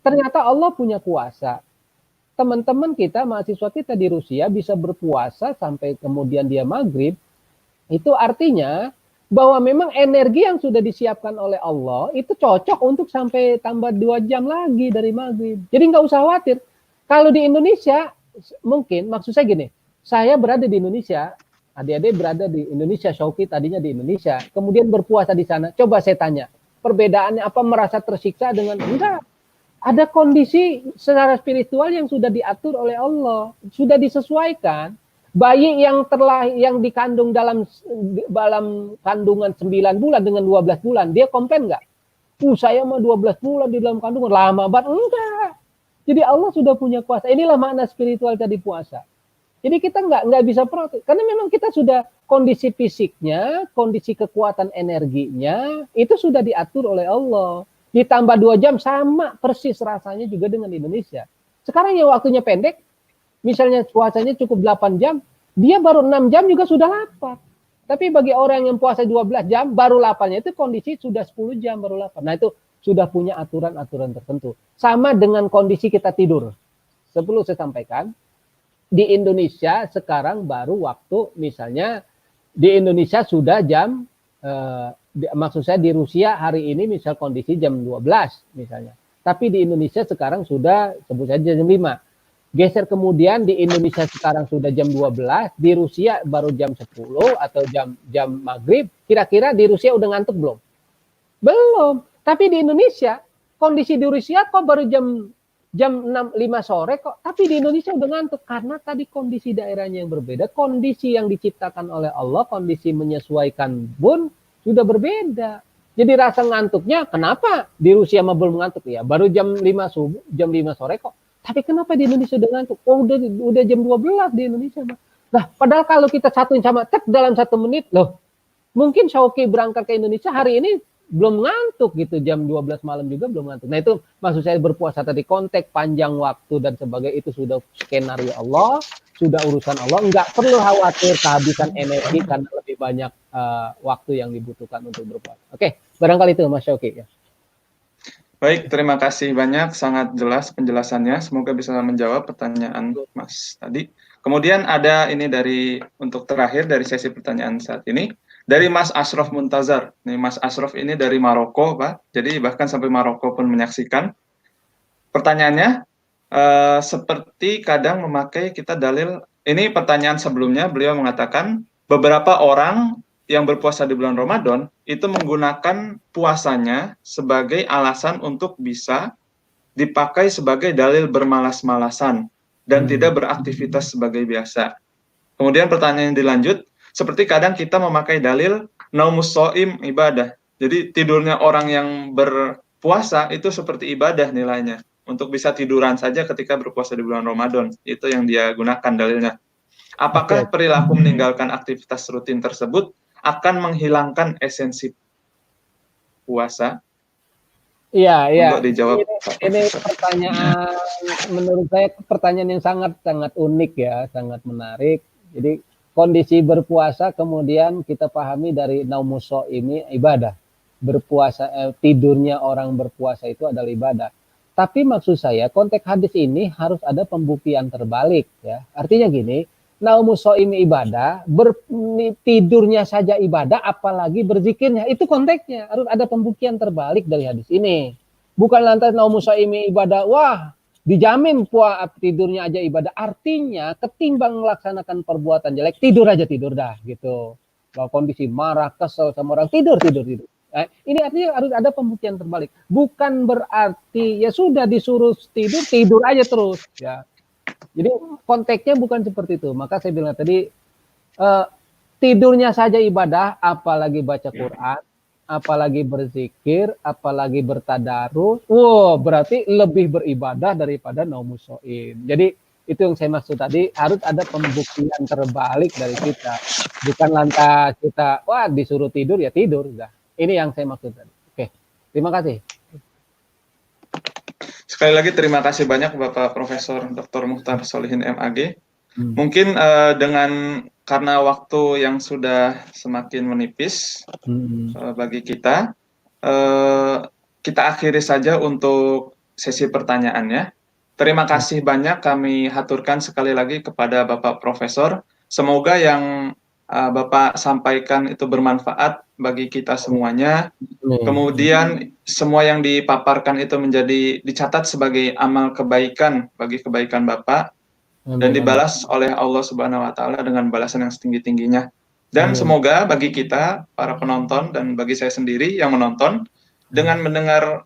ternyata Allah punya kuasa. Teman-teman kita, mahasiswa kita di Rusia bisa berpuasa sampai kemudian dia maghrib, itu artinya bahwa memang energi yang sudah disiapkan oleh Allah itu cocok untuk sampai tambah 2 jam lagi dari maghrib. Jadi nggak usah khawatir. Kalau di Indonesia, mungkin, maksud saya gini, saya berada di Indonesia, adik-adik berada di Indonesia, Syauki tadinya di Indonesia, kemudian berpuasa di sana, coba saya tanya, perbedaannya apa, merasa tersiksa dengan, enggak. Ada kondisi secara spiritual yang sudah diatur oleh Allah, sudah disesuaikan. Bayi yang dikandung dalam kandungan 9 bulan dengan 12 bulan, dia komplain nggak? Saya mah 12 bulan di dalam kandungan, lama banget. Enggak. Jadi Allah sudah punya kuasa. Inilah makna spiritual tadi puasa. Jadi kita nggak bisa protes. Karena memang kita sudah kondisi fisiknya, kondisi kekuatan energinya, itu sudah diatur oleh Allah. Ditambah 2 jam sama persis rasanya juga dengan Indonesia. Sekarang yang waktunya pendek, misalnya puasanya cukup 8 jam, dia baru 6 jam juga sudah lapar. Tapi bagi orang yang puasa 12 jam, baru laparnya itu kondisi sudah 10 jam baru lapar. Nah itu sudah punya aturan-aturan tertentu. Sama dengan kondisi kita tidur. Sebelum saya sampaikan, di Indonesia sekarang baru waktu misalnya, di Indonesia sudah jam maksud saya di Rusia hari ini misal kondisi jam 12 misalnya. Tapi di Indonesia sekarang sudah sebut saja jam 5. Geser kemudian di Indonesia sekarang sudah jam 12, di Rusia baru jam 10 atau jam maghrib. Kira-kira di Rusia udah ngantuk belum? Belum. Tapi di Indonesia kondisi di Rusia kok baru jam jam 6, 5 sore kok, tapi di Indonesia udah ngantuk. Karena tadi kondisi daerahnya yang berbeda, kondisi yang diciptakan oleh Allah, kondisi menyesuaikan pun sudah berbeda. Jadi rasa ngantuknya, kenapa di Rusia mah belum ngantuk ya? Baru jam 5 subuh, jam 5 sore kok. Tapi kenapa di Indonesia udah ngantuk? Oh, udah jam 12 di Indonesia mah. Nah, padahal kalau kita satuin sama tek dalam 1 menit, loh, mungkin Syauqi berangkat ke Indonesia hari ini belum ngantuk gitu, jam 12 malam juga belum ngantuk. Nah itu maksud saya berpuasa tadi, konteks panjang waktu dan sebagainya itu sudah skenario Allah, sudah urusan Allah, nggak perlu khawatir kehabisan energi karena lebih banyak waktu yang dibutuhkan untuk berpuasa. Oke, barangkali itu Mas Syauqi ya. Baik, terima kasih banyak, sangat jelas penjelasannya. Semoga bisa menjawab pertanyaan Mas tadi. Kemudian ada ini untuk terakhir dari sesi pertanyaan saat ini. Dari Mas Ashraf Muntazar. Nih, Mas Ashraf ini dari Maroko, Pak. Jadi bahkan sampai Maroko pun menyaksikan. Pertanyaannya, seperti kadang memakai kita dalil, ini pertanyaan sebelumnya beliau mengatakan, beberapa orang yang berpuasa di bulan Ramadan, itu menggunakan puasanya sebagai alasan untuk bisa dipakai sebagai dalil bermalas-malasan, dan tidak beraktivitas sebagai biasa. Kemudian pertanyaan yang dilanjut, seperti kadang kita memakai dalil naumus shaim ibadah. Jadi tidurnya orang yang berpuasa itu seperti ibadah nilainya. Untuk bisa tiduran saja ketika berpuasa di bulan Ramadan. Itu yang dia gunakan dalilnya. Apakah perilaku meninggalkan aktivitas rutin tersebut akan menghilangkan esensi puasa? Iya, iya. Untuk dijawab. Ini pertanyaan, menurut saya pertanyaan yang sangat unik ya, sangat menarik. Jadi kondisi berpuasa kemudian kita pahami dari naumus shaimi ibadah. Berpuasa, tidurnya orang berpuasa itu adalah ibadah. Tapi maksud saya konteks hadis ini harus ada pembuktian terbalik ya. Artinya gini, naumus shaimi ibadah, tidurnya saja ibadah, apalagi berzikirnya. Itu konteksnya, harus ada pembuktian terbalik dari hadis ini. Bukan lantas naumus shaimi ibadah, wah dijamin tidurnya aja ibadah. Artinya ketimbang melaksanakan perbuatan jelek, tidur aja, tidur dah gitu. Kalau kondisi marah, kesel sama orang, tidur. Nah, ini artinya harus ada pembuktian terbalik. Bukan berarti ya sudah disuruh tidur aja terus ya. Jadi konteksnya bukan seperti itu. Maka saya bilang tadi, tidurnya saja ibadah, apalagi baca Quran, apalagi berzikir, apalagi bertadarus. Wow, berarti lebih beribadah daripada naumus shaim. Jadi itu yang saya maksud tadi, harus ada pembuktian terbalik dari kita. Bukan lantas kita, wah disuruh tidur ya tidur. Udah. Ini yang saya maksud tadi. Oke, terima kasih. Sekali lagi terima kasih banyak Bapak Profesor Dr. Mukhtar Sholihin MAG. Mungkin karena waktu yang sudah semakin menipis bagi kita, kita akhiri saja untuk sesi pertanyaannya. Terima kasih banyak kami haturkan sekali lagi kepada Bapak Profesor. Semoga yang Bapak sampaikan itu bermanfaat bagi kita semuanya. Kemudian semua yang dipaparkan itu dicatat sebagai amal kebaikan bagi kebaikan Bapak dan dibalas oleh Allah Subhanahu wa taala dengan balasan yang setinggi-tingginya. Dan semoga bagi kita para penonton dan bagi saya sendiri yang menonton, dengan mendengar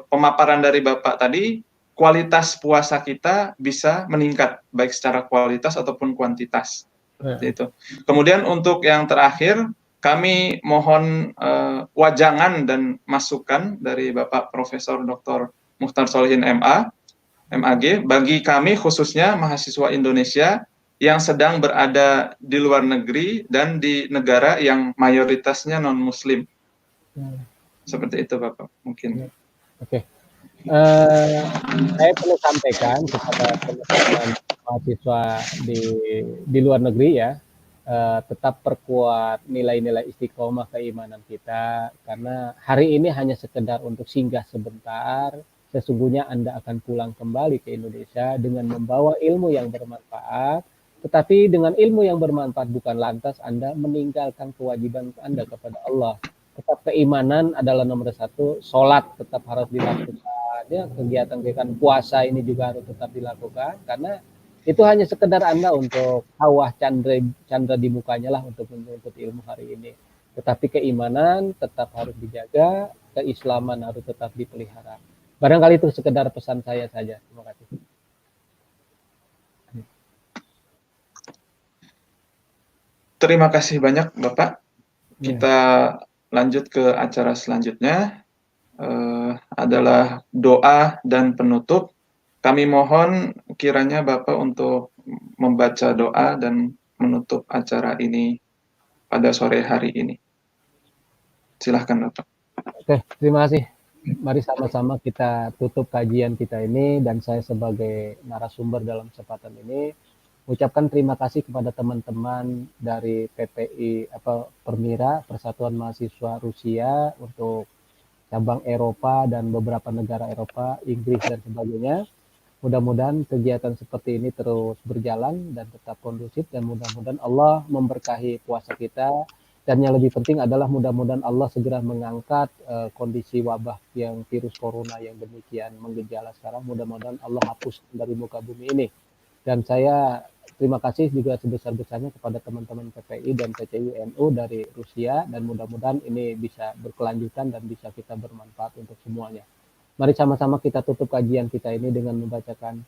pemaparan dari Bapak tadi, kualitas puasa kita bisa meningkat baik secara kualitas ataupun kuantitas. Itu. Kemudian untuk yang terakhir, kami mohon wajangan dan masukan dari Bapak Profesor Dr. Mukhtar Sholihin MAG bagi kami khususnya mahasiswa Indonesia yang sedang berada di luar negeri dan di negara yang mayoritasnya non-Muslim. Seperti itu Bapak mungkin. Oke. Saya perlu sampaikan kepada teman-teman mahasiswa di luar negeri ya, tetap perkuat nilai-nilai istiqomah keimanan kita, karena hari ini hanya sekedar untuk singgah sebentar. Sesungguhnya Anda akan pulang kembali ke Indonesia dengan membawa ilmu yang bermanfaat, tetapi dengan ilmu yang bermanfaat bukan lantas Anda meninggalkan kewajiban Anda kepada Allah. Tetap keimanan adalah nomor satu, sholat tetap harus dilakukan. Ya, kegiatan puasa ini juga harus tetap dilakukan, karena itu hanya sekedar Anda untuk hawa candra di mukanya lah untuk menuntut ilmu hari ini. Tetapi keimanan tetap harus dijaga, keislaman harus tetap dipelihara. Barangkali itu sekedar pesan saya saja. Terima kasih. Terima kasih banyak Bapak. Ya. Kita lanjut ke acara selanjutnya, adalah doa dan penutup. Kami mohon kiranya Bapak untuk membaca doa dan menutup acara ini pada sore hari ini. Silahkan Bapak. Oke, terima kasih. Mari sama-sama kita tutup kajian kita ini, dan saya sebagai narasumber dalam kesempatan ini ucapkan terima kasih kepada teman-teman dari PPI Permira, Persatuan Mahasiswa Rusia untuk cabang Eropa dan beberapa negara Eropa, Inggris dan sebagainya. Mudah-mudahan kegiatan seperti ini terus berjalan dan tetap kondusif, dan mudah-mudahan Allah memberkahi puasa kita. Dan yang lebih penting adalah mudah-mudahan Allah segera mengangkat kondisi wabah yang virus corona yang demikian menggejala sekarang. Mudah-mudahan Allah hapus dari muka bumi ini. Dan saya terima kasih juga sebesar-besarnya kepada teman-teman PPI dan PCI-UNU dari Rusia, dan mudah-mudahan ini bisa berkelanjutan dan bisa kita bermanfaat untuk semuanya. Mari sama-sama kita tutup kajian kita ini dengan membacakan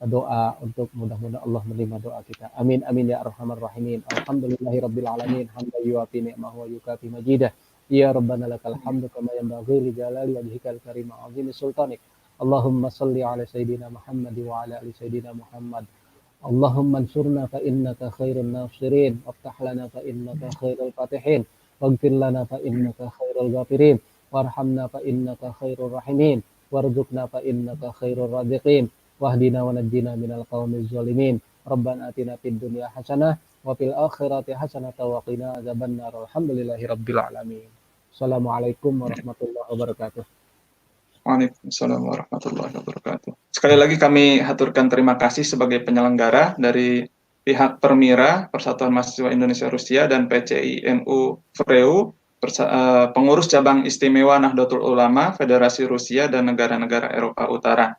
doa untuk mudah-mudahan Allah menerima doa kita. Amin amin ya arhamar rahimin. Alhamdulillahirabbil alamin. Hamdan yuwafi ni'mahu wa yukafi majidah. Ya Rabbana lakal hamdu kama yanbaghi li jalali wajhikal karim wa 'azimi sultanik. Allahumma shalli ala sayidina Muhammad wa ala ali sayidina Muhammad. Allahumma ansurna fa innaka khairun nasirin, waftah lana fa innaka khairul fatihin, waghfir lana fa innaka khairul ghafirin, warhamna fa innaka khairur rahimin, warzuqna fa innaka khairur raziqin, wahdina wa najjina minal qaumiz zalimin. Rabbana atina fid dunya hasanah wa fil akhirati hasanah wa qina adzabannar. Alhamdulillahi rabbil alamin. Assalamualaikum warahmatullahi wabarakatuh. Waalaikumsalam warahmatullahi wabarakatuh. Sekali lagi kami haturkan terima kasih sebagai penyelenggara dari pihak Permira, Persatuan Mahasiswa Indonesia Rusia, dan PCI-NU FREU, pengurus cabang istimewa Nahdlatul Ulama, Federasi Rusia, dan negara-negara Eropa Utara.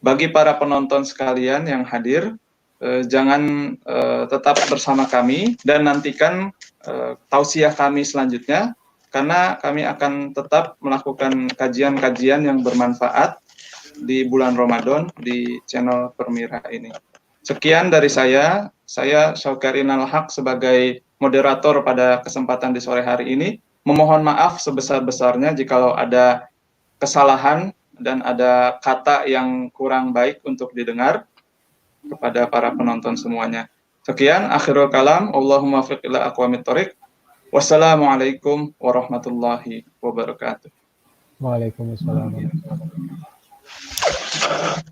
Bagi para penonton sekalian yang hadir, jangan tetap bersama kami dan nantikan tausiah kami selanjutnya, karena kami akan tetap melakukan kajian-kajian yang bermanfaat di bulan Ramadan di channel Permira ini. Sekian dari saya Syaukarin Al-Haq sebagai moderator pada kesempatan di sore hari ini. Memohon maaf sebesar-besarnya jikalau ada kesalahan dan ada kata yang kurang baik untuk didengar kepada para penonton semuanya. Sekian, akhirul kalam. Allahumma fiq ila aqwamit thoriq. Wassalamualaikum warahmatullahi wabarakatuh. Waalaikumsalam warahmatullahi wabarakatuh.